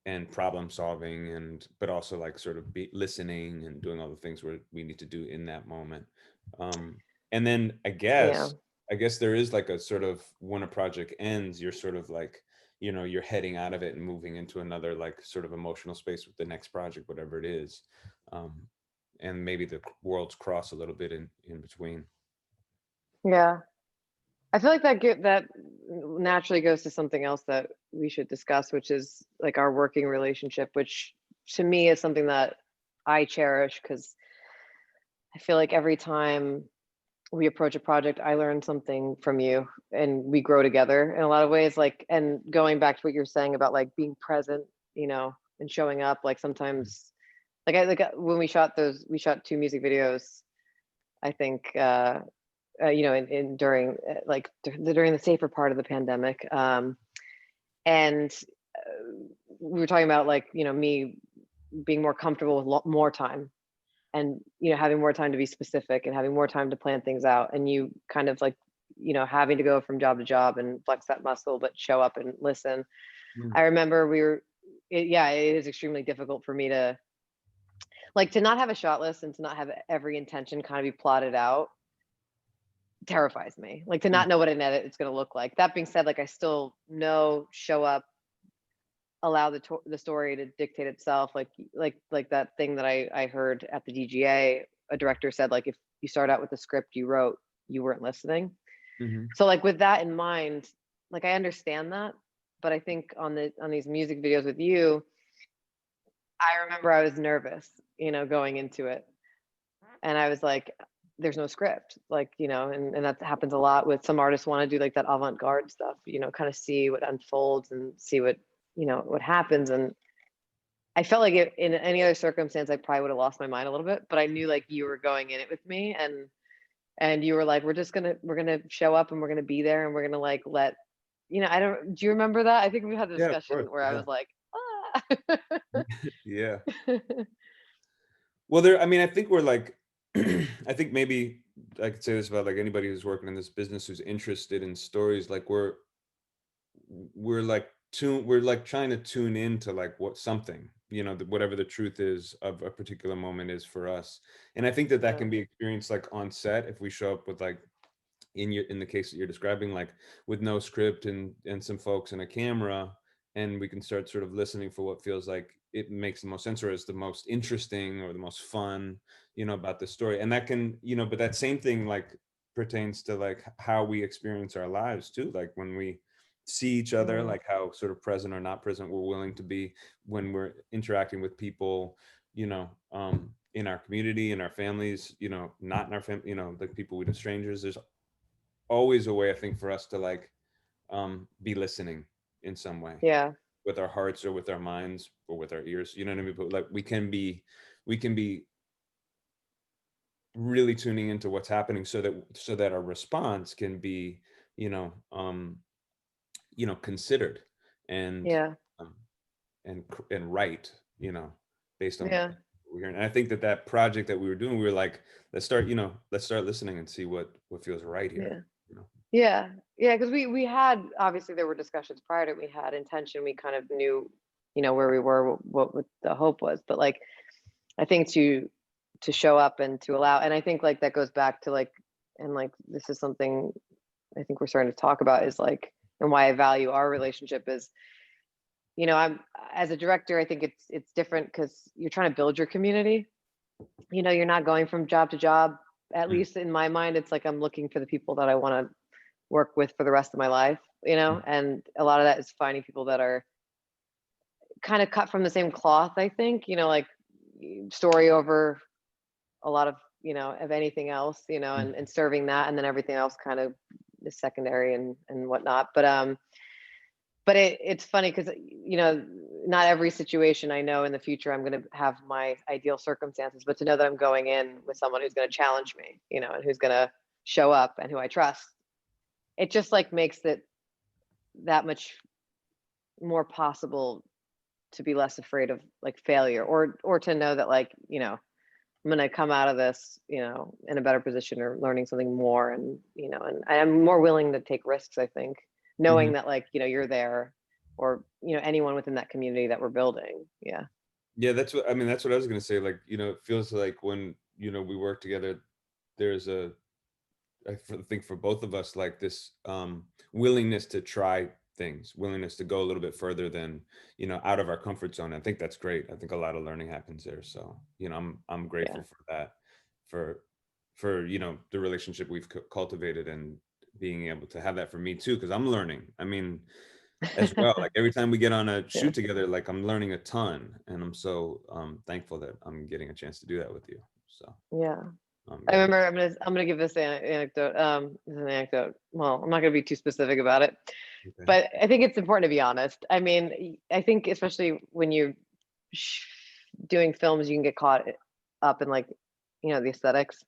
and problem solving, but also like sort of listening and doing all the things where we need to do in that moment. And then I guess there is like a sort of, when a project ends, you're sort of like, you're heading out of it and moving into another like sort of emotional space with the next project, whatever it is. And maybe the worlds cross a little bit in between. Yeah. I feel like that naturally goes to something else that we should discuss, which is like our working relationship, which to me is something that I cherish, because I feel like every time we approach a project, I learn something from you and we grow together in a lot of ways. Like, and going back to what you're saying about like being present, and showing up, like sometimes, like when we shot 2 music videos, I think, during during the safer part of the pandemic, and we were talking about like me being more comfortable with more time, and having more time to be specific and having more time to plan things out, and you kind of like having to go from job to job and flex that muscle but show up and listen. I remember it is extremely difficult for me to not have a shot list and to not have every intention kind of be plotted out. Terrifies me, like to not know what an edit is going to look like. That being said, like I still show up, allow the story to dictate itself, like that thing that I heard at the DGA. A director said, like, if you start out with the script you wrote, you weren't listening. So like with that in mind, like I understand that, but I think on these music videos with you, I remember I was nervous, going into it, and I was like, there's no script, like, and that happens a lot with some artists want to do like that avant-garde stuff, kind of see what unfolds and see what, what happens. And I felt like in any other circumstance, I probably would have lost my mind a little bit, but I knew like you were going in it with me, and you were like, we're gonna show up and we're gonna be there and we're gonna like let, I don't, do you remember that? I think we had a Yeah, of discussion course. where I Yeah. was like, ah. Yeah. Well, there, I mean, I think we're like, I think maybe I could say this about like anybody who's working in this business who's interested in stories, like we're like we're like trying to tune into like what something, whatever the truth is of a particular moment is for us. And I think that that Yeah, can be experienced like on set if we show up with like in the case that you're describing, like with no script and some folks and a camera, and we can start sort of listening for what feels like it makes the most sense or is the most interesting or the most fun, about the story. And that can, but that same thing like pertains to like how we experience our lives too, like when we see each other, mm, like how sort of present or not present we're willing to be when we're interacting with people, in our community, in our families, not in our family, like people we do, strangers. There's always a way, I think, for us to like be listening in some way yeah, with our hearts or with our minds or with our ears, you know what I mean? But like we can be really tuning into what's happening so that our response can be, you know um considered and yeah, um and right, based on what yeah, we're hearing. And I think that that project that we were doing, we were like, let's start listening and see what feels right here, yeah. you know. Yeah, yeah, because we had, obviously there were discussions prior to it, we had intention, we kind of knew, where we were, what the hope was, but like I think to show up and to allow, and I think like that goes back to like, and like this is something I think we're starting to talk about is like, and why I value our relationship is, I'm, as a director, I think it's different because you're trying to build your community. You're not going from job to job. At Mm, least in my mind, it's like I'm looking for the people that I want to work with for the rest of my life, mm, and a lot of that is finding people that are kind of cut from the same cloth, I think, like story over a lot of anything else, mm. and serving that, and then everything else kind of is secondary and whatnot. But it's funny because not every situation I know in the future I'm going to have my ideal circumstances, but to know that I'm going in with someone who's going to challenge me, and who's going to show up and who I trust, it just like makes it that much more possible to be less afraid of like failure, or to know that like, I'm going to come out of this, in a better position or learning something more, and I'm more willing to take risks, I think, knowing Mhm. that like, you're there, or anyone within that community that we're building. Yeah. Yeah, that's what I was gonna say. Like, it feels like when, we work together, there's think for both of us, like this willingness to try things, willingness to go a little bit further than, out of our comfort zone. I think that's great. I think a lot of learning happens there. So, I'm Yeah. grateful for that, for the relationship we've cultivated, and being able to have that for me too, because I'm learning. I mean, as well. Like every time we get on a Yeah. shoot together, like I'm learning a ton, and I'm so thankful that I'm getting a chance to do that with you. So Yeah. I yeah. remember, I'm gonna give this anecdote. This is an anecdote. Well, I'm not gonna be too specific about it, Okay. but I think it's important to be honest. I mean, I think especially when you're doing films, you can get caught up in like, the aesthetics.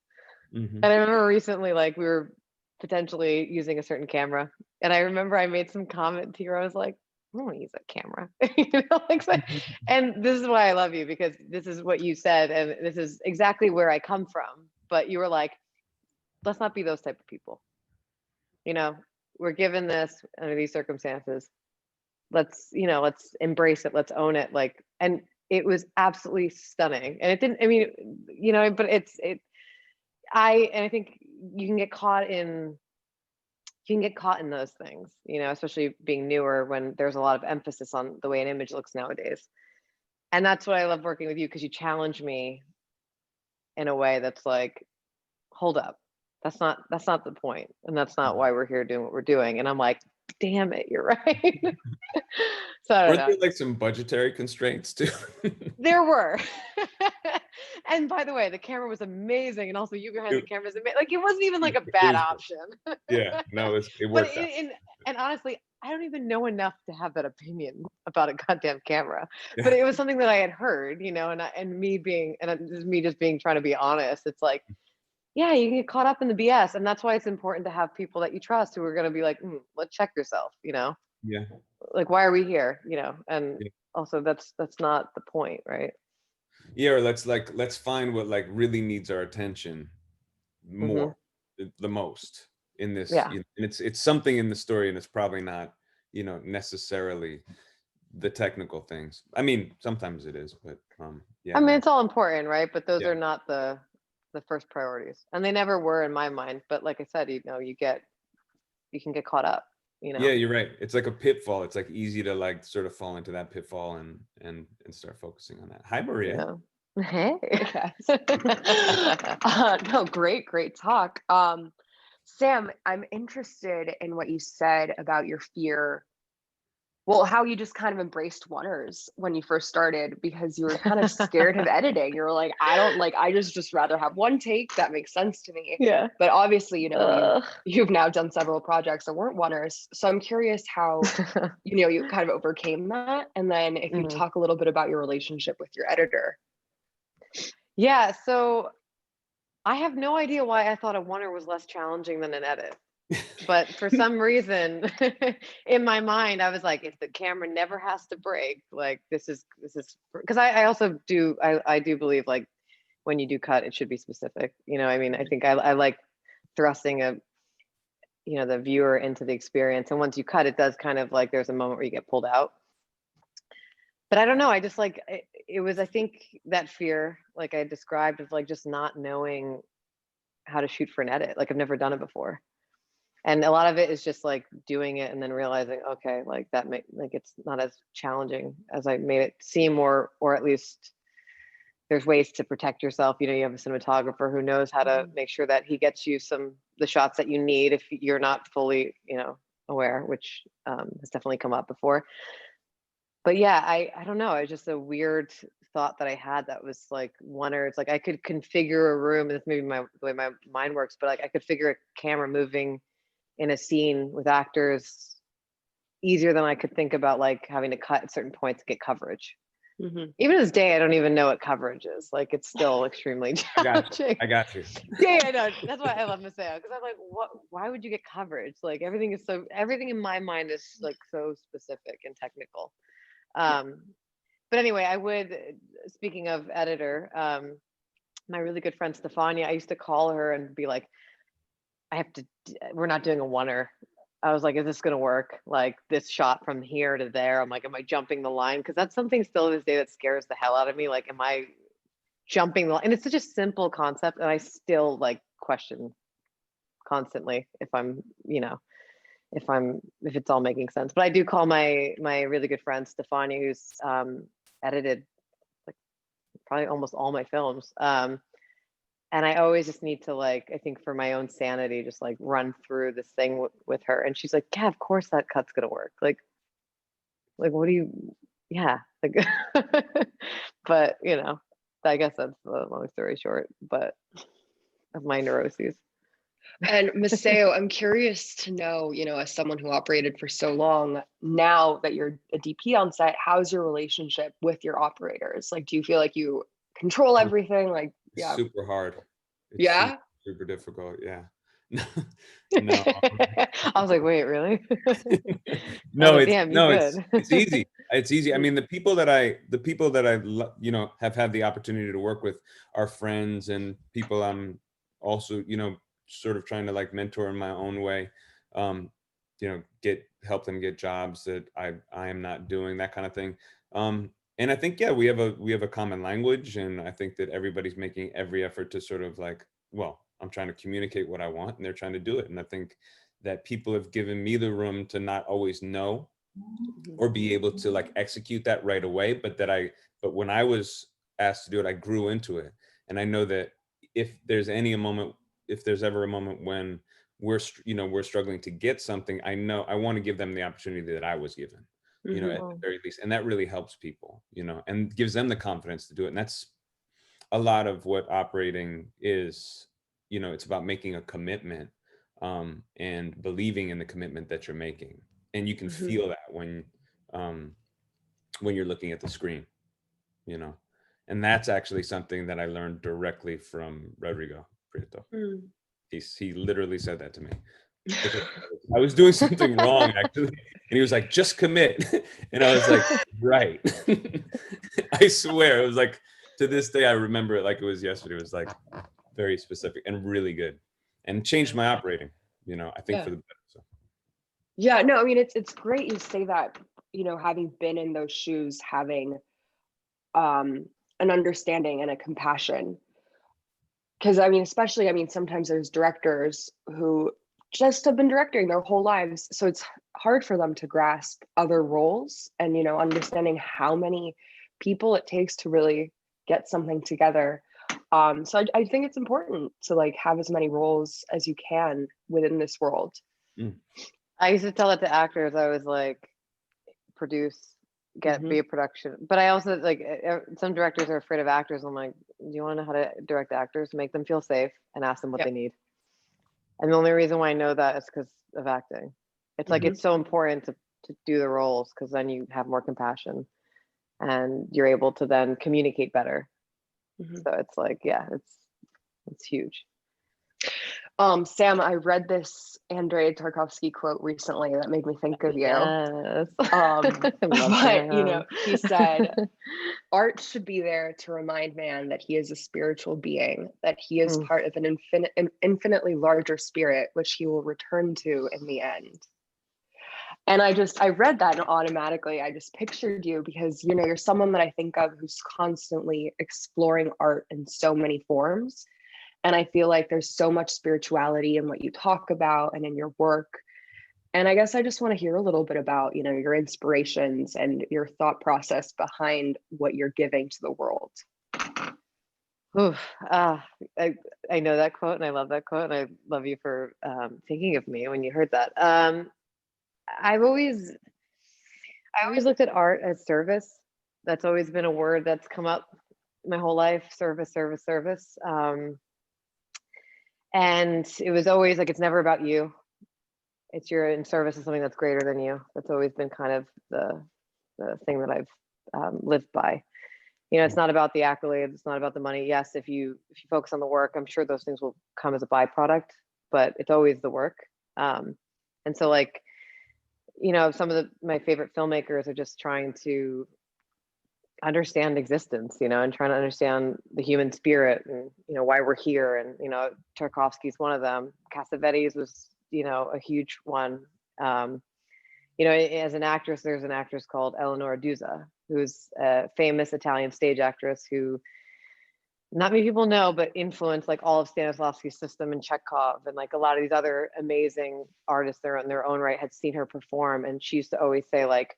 Hmm. And I remember recently, like we were potentially using a certain camera, and I remember I made some comment to you. I was like, I don't want to use that camera, like, and this is why I love you, because this is what you said, and this is exactly where I come from. But you were like, let's not be those type of people. You know, we're given this under these circumstances. Let's embrace it. Let's own it. Like, and it was absolutely stunning. And it didn't. I mean, but and I think you can get caught in those things, especially being newer, when there's a lot of emphasis on the way an image looks nowadays. And that's what I love working with you, because you challenge me in a way that's like, hold up, that's not the point, and that's not why we're here doing what we're doing. And I'm like, damn it, you're right. So I don't Weren't know. there like some budgetary constraints too? There were. And by the way, the camera was amazing, and also you behind the It, camera is amazing. Like, it wasn't even like a it bad was, option. yeah, no, it But worked out. and honestly, I don't even know enough to have that opinion about a goddamn camera. But it was something that I had heard, and this is me just being trying to be honest. It's like, yeah, you can get caught up in the BS, and that's why it's important to have people that you trust who are going to be like, let's check yourself, Yeah. like, why are we here, and Yeah. also that's not the point, right? Yeah, or let's find what like really needs our attention Hmm. more, the most in this, Yeah. and it's something in the story, and it's probably not, necessarily the technical things. I mean, sometimes it is, but I yeah, mean, no, it's all important, right? But those yeah, are not the first priorities, and they never were in my mind. But like I said, you can get caught up, yeah, you're right. It's like a pitfall. It's like easy to like sort of fall into that pitfall and start focusing on that. Hi, Maria. Yeah. Hey. Hey, guys. No, great talk. Sam, I'm interested in what you said about your fear. Well, how you just kind of embraced oneers when you first started because you were kind of scared of editing. You were like, I just rather have one take. That makes sense to me. Yeah. But obviously, Ugh. you've now done several projects that weren't oneers. So I'm curious how, you kind of overcame that. And then if you Mhm. talk a little bit about your relationship with your editor. Yeah, so I have no idea why I thought a oneer was less challenging than an edit. But for some reason, in my mind, I was like, if the camera never has to break, like this is because I also I do believe like when you do cut, it should be specific. I mean, I think I like thrusting the viewer into the experience. And once you cut, it does kind of like there's a moment where you get pulled out. But I don't know. I just like it was, I think, that fear, like I described, of like just not knowing how to shoot for an edit. Like I've never done it before. And a lot of it is just like doing it and then realizing, okay, like it's not as challenging as I made it seem, or at least there's ways to protect yourself. You have a cinematographer who knows how to make sure that he gets you the shots that you need if you're not fully, aware, which has definitely come up before. But yeah, I don't know. It's just a weird thought that I had that was like oneers. Like I could configure a room, and this maybe the way my mind works, but like I could figure a camera moving in a scene with actors easier than I could think about like having to cut at certain points to get coverage. Mm-hmm. Even to this day, I don't even know what coverage is. Like it's still extremely challenging. I got you. Yeah, I know. That's why I love Maceo, because I'm like, what? Why would you get coverage? Like everything in my mind is like so specific and technical. But anyway, speaking of editor, my really good friend Stefania, I used to call her and be like, we're not doing a oneer. I was like, is this gonna work? Like this shot from here to there. I'm like, am I jumping the line? Because that's something still to this day that scares the hell out of me. Like, am I jumping the line? And it's such a simple concept, and I still like question constantly if it's all making sense. But I do call my really good friend Stefania, who's edited like probably almost all my films. And I always just need to like, I think for my own sanity, just like run through this thing with her. And she's like, yeah, of course that cut's gonna work. Like what do you, yeah. Like, but I guess that's the long story short, but of my neuroses. And Maceo, I'm curious to know, as someone who operated for so long, now that you're a DP on set, how's your relationship with your operators? Like, do you feel like you control everything? Like, It's yeah. super hard. It's super, Yeah. super difficult. Yeah. No. I was like, wait, really? No, Like, damn, you good. it's easy. It's easy. I mean, the people that have had the opportunity to work with are friends and people I'm also, sort of trying to like mentor in my own way. Help them get jobs that I am not doing, that kind of thing. And I think, yeah, we have a common language, and I think that everybody's making every effort to sort of like, well, I'm trying to communicate what I want, and they're trying to do it. And I think that people have given me the room to not always know or be able to like execute that right away, but when I was asked to do it, I grew into it. And I know that if there's ever a moment when we're struggling to get something, I know I want to give them the opportunity that I was given, at the very least. And that really helps people, and gives them the confidence to do it. And that's a lot of what operating is. It's about making a commitment, and believing in the commitment that you're making. And you can Mhm. feel that when you're looking at the screen, and that's actually something that I learned directly from Rodrigo Prieto. Mm. He literally said that to me because I was doing something wrong actually, and he was like, "Just commit," and I was like, "Right." I swear, it was like, to this day I remember it like it was yesterday. It was like very specific and really good, and changed my operating. I think Yeah. for the better. So. Yeah, no, I mean, it's great you say that, having been in those shoes, having an understanding and a compassion. Because I mean, especially, I mean, sometimes there's directors who just have been directing their whole lives, so it's hard for them to grasp other roles and, understanding how many people it takes to really get something together. So I think it's important to like have as many roles as you can within this world. Mm. I used to tell it to actors. I was like, produce, be a production. But I also like some directors are afraid of actors. I'm like, do you want to know how to direct actors? Make them feel safe and ask them what they need. And the only reason why I know that is because of acting. It's like it's so important to do the roles because then you have more compassion and you're able to then communicate better. So it's like, yeah, it's huge. Sam, I read this Andrei Tarkovsky quote recently that made me think of you. Yes. But he said, art should be there to remind man that he is a spiritual being, that he is part of an infinitely larger spirit, which he will return to in the end. And I read that and automatically I just pictured you because, you're someone that I think of who's constantly exploring art in so many forms. And I feel like there's so much spirituality in what you talk about and in your work. And I guess I just want to hear a little bit about, your inspirations and your thought process behind what you're giving to the world. Oof, I know that quote and I love that quote and I love you for thinking of me when you heard that. I always looked at art as service. That's always been a word that's come up my whole life. Service. And it was always like, it's never about you. You're in service of something that's greater than you. That's always been kind of the thing that I've lived by. It's not about the accolades. It's not about the money. Yes, if you focus on the work, I'm sure those things will come as a byproduct, but it's always the work. And so like, some of my favorite filmmakers are just trying to understand existence, and trying to understand the human spirit and, why we're here. And, Tarkovsky's one of them. Cassavetes was, a huge one. As an actress, there's an actress called Eleonora Duse, who's a famous Italian stage actress who not many people know, but influenced like all of Stanislavski's system and Chekhov and like a lot of these other amazing artists there in their own right had seen her perform. And she used to always say like,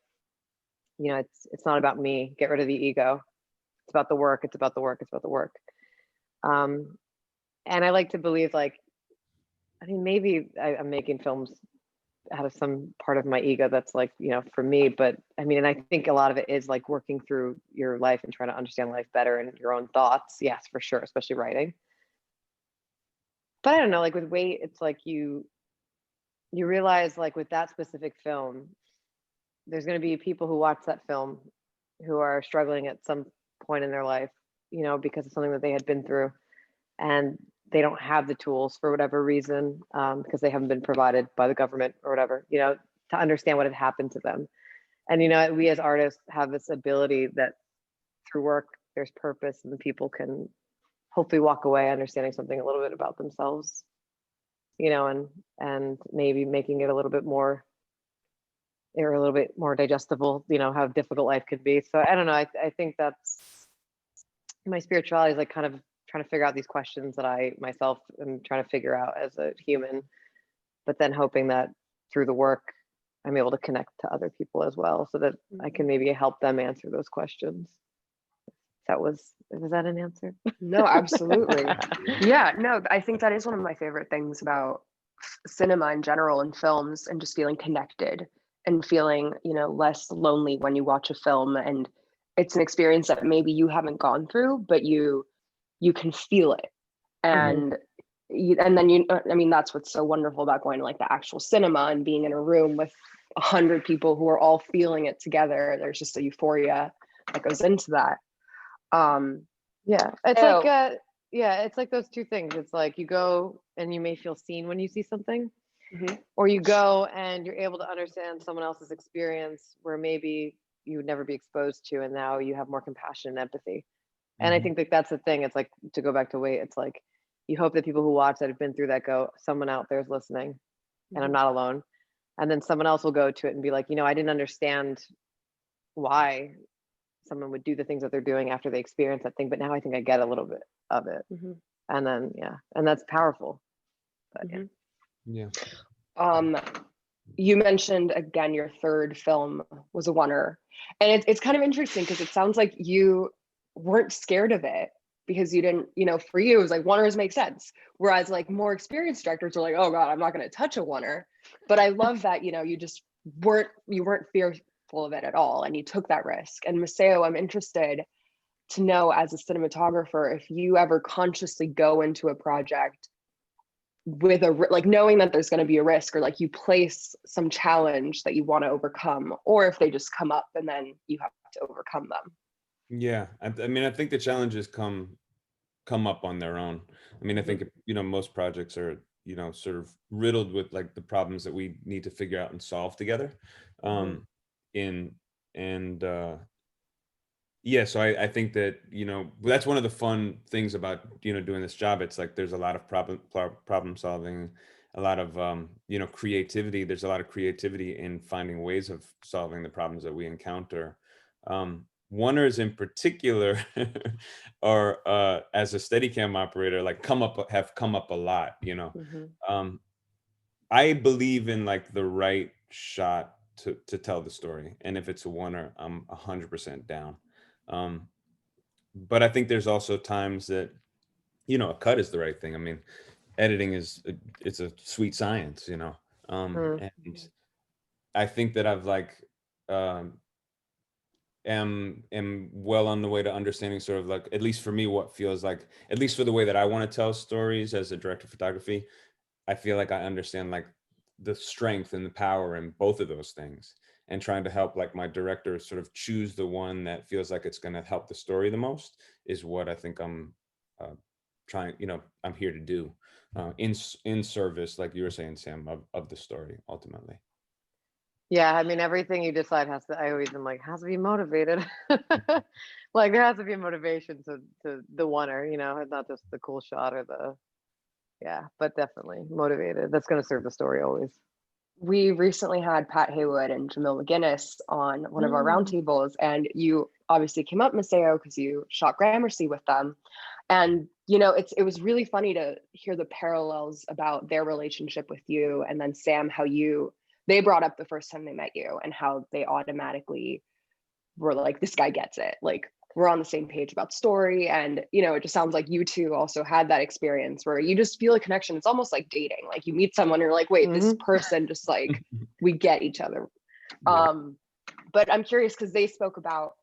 it's not about me. Get rid of the ego. It's about the work. It's about the work. It's about the work. And I like to believe like, I mean, maybe I'm making films out of some part of my ego that's like, for me, but I mean, and I think a lot of it is like working through your life and trying to understand life better and your own thoughts. Yes, for sure, especially writing. But I don't know, like with Wait, it's like you realize like with that specific film, there's going to be people who watch that film who are struggling at some point in their life, because of something that they had been through, and they don't have the tools for whatever reason, because they haven't been provided by the government or whatever, to understand what had happened to them. And, we as artists have this ability that through work, there's purpose and people can hopefully walk away understanding something a little bit about themselves, and maybe making it a little bit more digestible, how difficult life could be. So I don't know. I think that's my spirituality is like kind of trying to figure out these questions that I myself am trying to figure out as a human, but then hoping that through the work, I'm able to connect to other people as well so that I can maybe help them answer those questions. Was that an answer? No, absolutely. Yeah, no, I think that is one of my favorite things about cinema in general and films, and just feeling connected and feeling, less lonely when you watch a film. And it's an experience that maybe you haven't gone through, but you can feel it. And and then I mean, that's what's so wonderful about going to like the actual cinema and being in a room with 100 people who are all feeling it together. There's just a euphoria that goes into that. Yeah, it's So- like yeah, it's like those two things. It's like you go and you may feel seen when you see something, or you go and you're able to understand someone else's experience where maybe you would never be exposed to, and now you have more compassion and empathy. And I think that that's the thing. It's like, to go back to weight, it's like you hope that people who watch that have been through that go, someone out there is listening and I'm not alone. And then someone else will go to it and be like, I didn't understand why someone would do the things that they're doing after they experience that thing, but now I think I get a little bit of it. And then and that's powerful. But you mentioned again your third film was a oneer, and it's kind of interesting because it sounds like you weren't scared of it because you didn't, for you it was like oneers make sense, whereas like more experienced directors are like, oh god, I'm not going to touch a oneer. But I love that you just weren't fearful of it at all, and you took that risk. And Maceo, I'm interested to know, as a cinematographer, if you ever consciously go into a project with like knowing that there's going to be a risk, or like you place some challenge that you want to overcome, or if they just come up and then you have to overcome them. Yeah, I mean, I think the challenges come up on their own. I mean, I think most projects are sort of riddled with like the problems that we need to figure out and solve together. In and Yeah, so I think that that's one of the fun things about doing this job. It's like there's a lot of problem solving, a lot of creativity. There's a lot of creativity in finding ways of solving the problems that we encounter. Oneers in particular are as a Steadicam operator, like have come up a lot. I believe in like the right shot to tell the story, and if it's a oneer, I'm 100% down. But I think there's also times that a cut is the right thing. I mean, editing it's a sweet science, and I think that I've like am well on the way to understanding, sort of like, at least for me, what feels like, at least for the way that I want to tell stories as a director of photography, I feel like I understand like the strength and the power in both of those things, and trying to help like my director sort of choose the one that feels like it's going to help the story the most is what I think I'm trying, I'm here to do in service, like you were saying, Sam, of the story ultimately. Yeah, I mean, everything you decide I always am like, has to be motivated. Like there has to be a motivation to the oneer, not just the cool shot or but definitely motivated. That's going to serve the story always. We recently had Pat Haywood and Jamil McGinnis on one of our roundtables, and you obviously came up, Maceo, because you shot Gramercy with them. And it was really funny to hear the parallels about their relationship with you, and then Sam, how they brought up the first time they met you, and how they automatically were like, this guy gets it. Like, we're on the same page about story. And it just sounds like you two also had that experience where you just feel a connection. It's almost like dating. Like you meet someone, you're like, wait, this person just like, we get each other. But I'm curious because they spoke about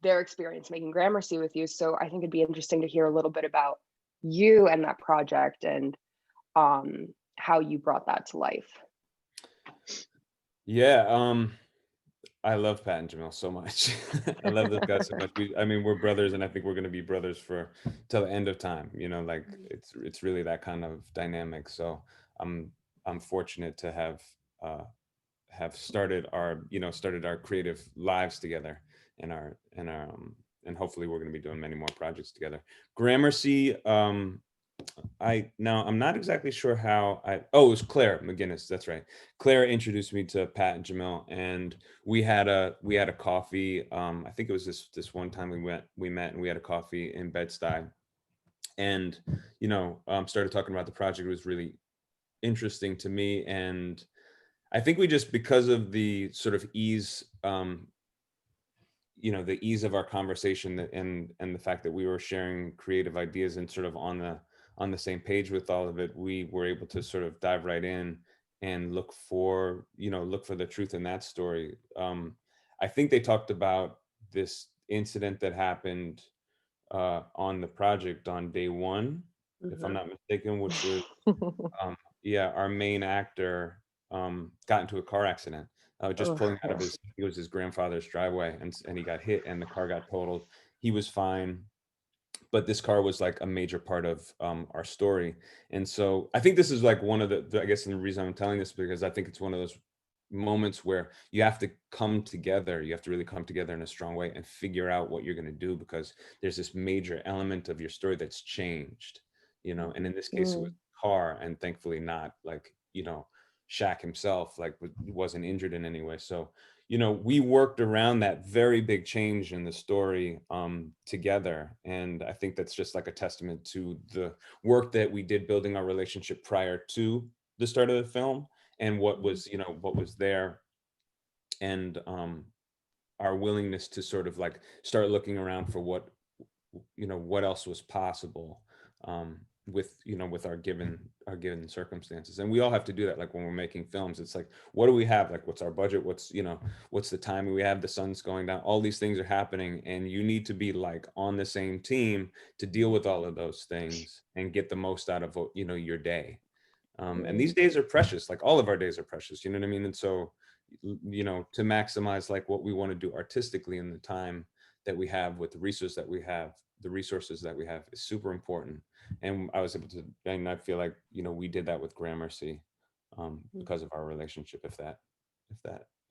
their experience making Gramercy with you. So I think it'd be interesting to hear a little bit about you and that project, and how you brought that to life. Yeah, I love Pat and Jamil so much. I love those guys so much. We're brothers, and I think we're going to be brothers for till the end of time. Like it's really that kind of dynamic. So I'm fortunate to have started our creative lives together, and and hopefully we're going to be doing many more projects together. Gramercy, I'm not exactly sure how it was Claire McGinnis. That's right. Claire introduced me to Pat and Jamil, and we had a coffee. I think it was this one time we met and we had a coffee in Bed-Stuy, and started talking about the project. It was really interesting to me, and I think we just, because of the sort of ease, the ease of our conversation, and the fact that we were sharing creative ideas and sort of on the same page with all of it, we were able to sort of dive right in and look for the truth in that story. I think they talked about this incident that happened on the project on day one, if I'm not mistaken, which was our main actor got into a car accident, just Ugh. pulling out of it was his grandfather's driveway, and he got hit and the car got totaled. He was fine, but this car was like a major part of our story. And so I think this is like one of I guess the reason I'm telling this, because I think it's one of those moments where you have to come together. You have to really come together in a strong way and figure out what you're going to do, because there's this major element of your story that's changed, you know. And in this case, it was a car, and thankfully not like, you know, Shaq himself like wasn't injured in any way. So, you know, we worked around that very big change in the story together. And I think that's just like a testament to the work that we did building our relationship prior to the start of the film, and what was, you know, what was there, and our willingness to sort of like start looking around for what, you know, what else was possible with, you know, with our given circumstances. And we all have to do that. Like when we're making films, it's like, what do we have? Like, what's our budget? What's, you know, what's the timing we have? The sun's going down. All these things are happening, and you need to be like on the same team to deal with all of those things and get the most out of, you know, your day. And these days are precious. Like all of our days are precious. You know what I mean? And so, you know, to maximize like what we want to do artistically in the time that we have with the resources that we have is super important. And I was able to, and I feel like, you know, we did that with Gramercy because of our relationship, if that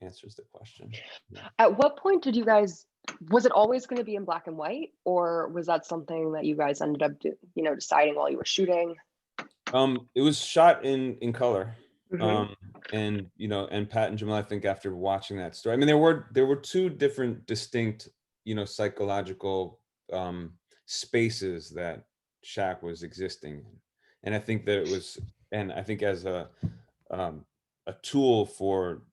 answers the question. Yeah. At what point did you guys, was it always going to be in black and white, or was that something that you guys ended up you know, deciding while you were shooting? It was shot in color. And, you know, and Pat and Jamal, I think after watching that story, I mean, there were two different distinct, you know, psychological spaces that Shaq was existing in. And I think that it was, and I think as a tool for,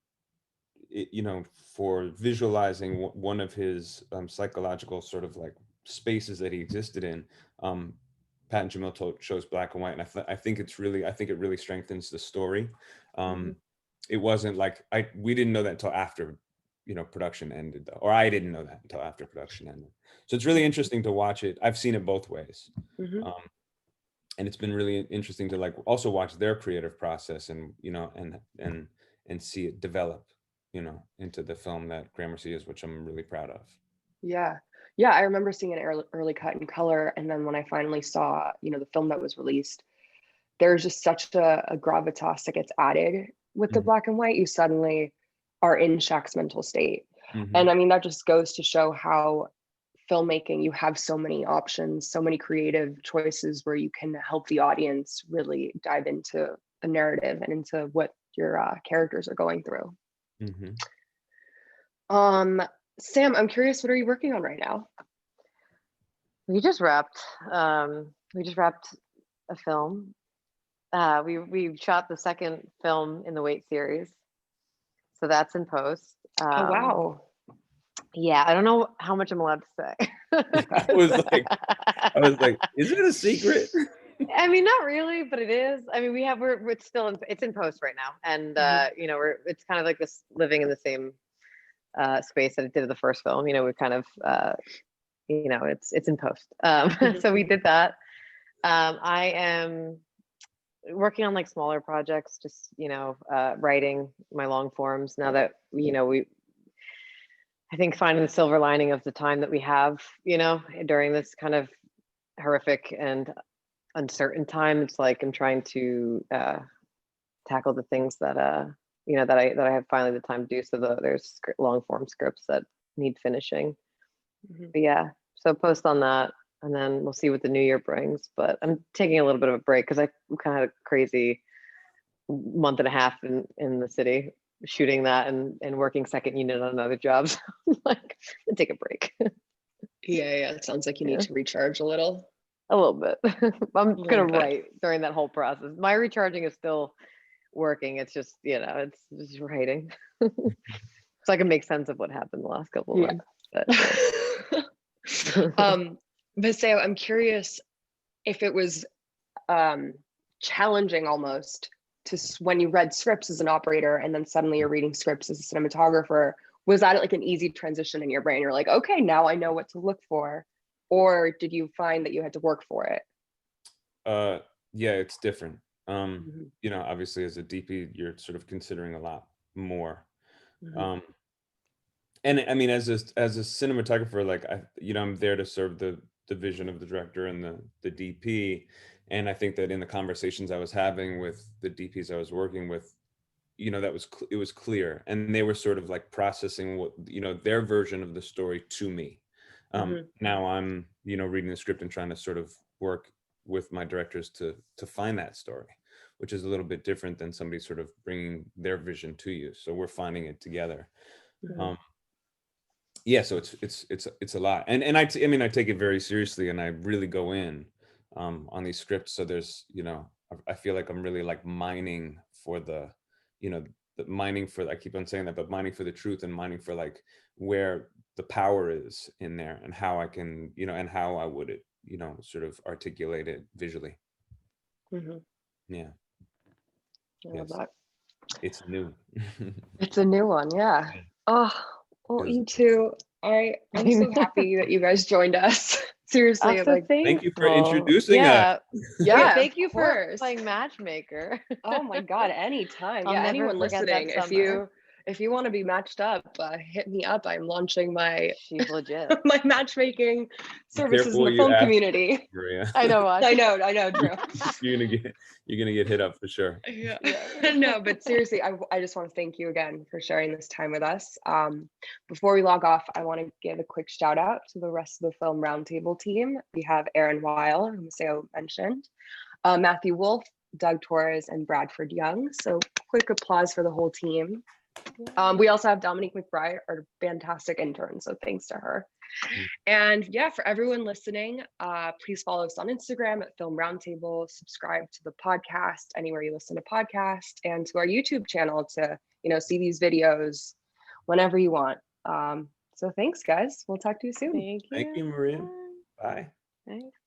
you know, for visualizing one of his psychological sort of like spaces that he existed in, Pat and Jamil chose black and white, and I think it really strengthens the story. It wasn't like we didn't know that until after, you know, production ended, though, or I didn't know that until after production ended. So it's really interesting to watch it. I've seen it both ways, and it's been really interesting to like also watch their creative process, and, you know, and see it develop, you know, into the film that Gramercy is, which I'm really proud of. Yeah. Yeah, I remember seeing an early cut in color, and then when I finally saw, you know, the film that was released, there's just such a gravitas that gets added with the black and white. You suddenly are in Shaq's mental state. And I mean, that just goes to show how filmmaking, you have so many options, so many creative choices where you can help the audience really dive into the narrative and into what your characters are going through. Sam, I'm curious, what are you working on right now? We just wrapped a film. We shot the second film in the Wait series, so that's in post. Oh wow. Yeah, I don't know how much I'm allowed to say. I was like, is it a secret? I mean, not really, but it is. I mean, it's in post right now, and you know, it's kind of like this living in the same space that it did in the first film. You know, we're kind of you know, it's in post. So we did that. I am working on like smaller projects, just, you know, writing my long forms now that, you know, I think finding the silver lining of the time that we have, you know, during this kind of horrific and uncertain time. It's like I'm trying to tackle the things that you know, that I have finally the time to do. So there's long form scripts that need finishing. But yeah, so post on that, and then we'll see what the new year brings. But I'm taking a little bit of a break because I kind of had a crazy month and a half in the city shooting that and working second unit on other jobs. Like, take a break. Yeah, it sounds like you need to recharge a little. A little bit. I'm gonna write during that whole process. My recharging is still working. It's just, you know, it's just writing. So I can make sense of what happened the last couple of months. Maceo, I'm curious if it was challenging almost to, when you read scripts as an operator and then suddenly you're reading scripts as a cinematographer, was that like an easy transition in your brain? You're like, okay, now I know what to look for. Or did you find that you had to work for it? Yeah, it's different. You know, obviously as a DP, you're sort of considering a lot more. And I mean, as a cinematographer, like I'm there to serve the vision of the director and the DP. And I think that in the conversations I was having with the DPs I was working with, that it was clear, and they were sort of like processing what their version of the story to me. Now I'm reading the script and trying to sort of work with my directors to find that story, which is a little bit different than somebody sort of bringing their vision to you. So we're finding it together. Yeah, so it's a lot, and I mean I take it very seriously, and I really go in on these scripts. So there's I feel like I'm really like mining for the mining for, I keep on saying that, but mining for the truth, and mining for like where the power is in there, and how I can and how I would sort of articulate it visually. Yeah. I love that. It's new. It's a new one, yeah. Oh, well, you two, I'm so happy that you guys joined us. Seriously, Also, like, thank you for introducing us. Yeah, thank you of for course. playing matchmaker. Oh my God, anytime. I'll Yeah, never anyone forget that listening, summer. if you want to be matched up, hit me up. I'm launching my She's legit. my matchmaking services in Careful the you film ask, community. Maria. I know. I know, Drew. You're gonna get hit up for sure. Yeah. No, but seriously, I just want to thank you again for sharing this time with us. Before we log off, I want to give a quick shout out to the rest of the Film Roundtable team. We have Aaron Weil, who Maceo mentioned, Matthew Wolf, Doug Torres, and Bradford Young. So quick applause for the whole team. We also have Dominique McBride, our fantastic intern. So thanks to her. And yeah, for everyone listening, please follow us on Instagram at Film Roundtable, subscribe to the podcast anywhere you listen to podcasts, and to our YouTube channel to see these videos whenever you want. So thanks, guys. We'll talk to you soon. Thank you. Thank you, Maria. Bye. Thanks.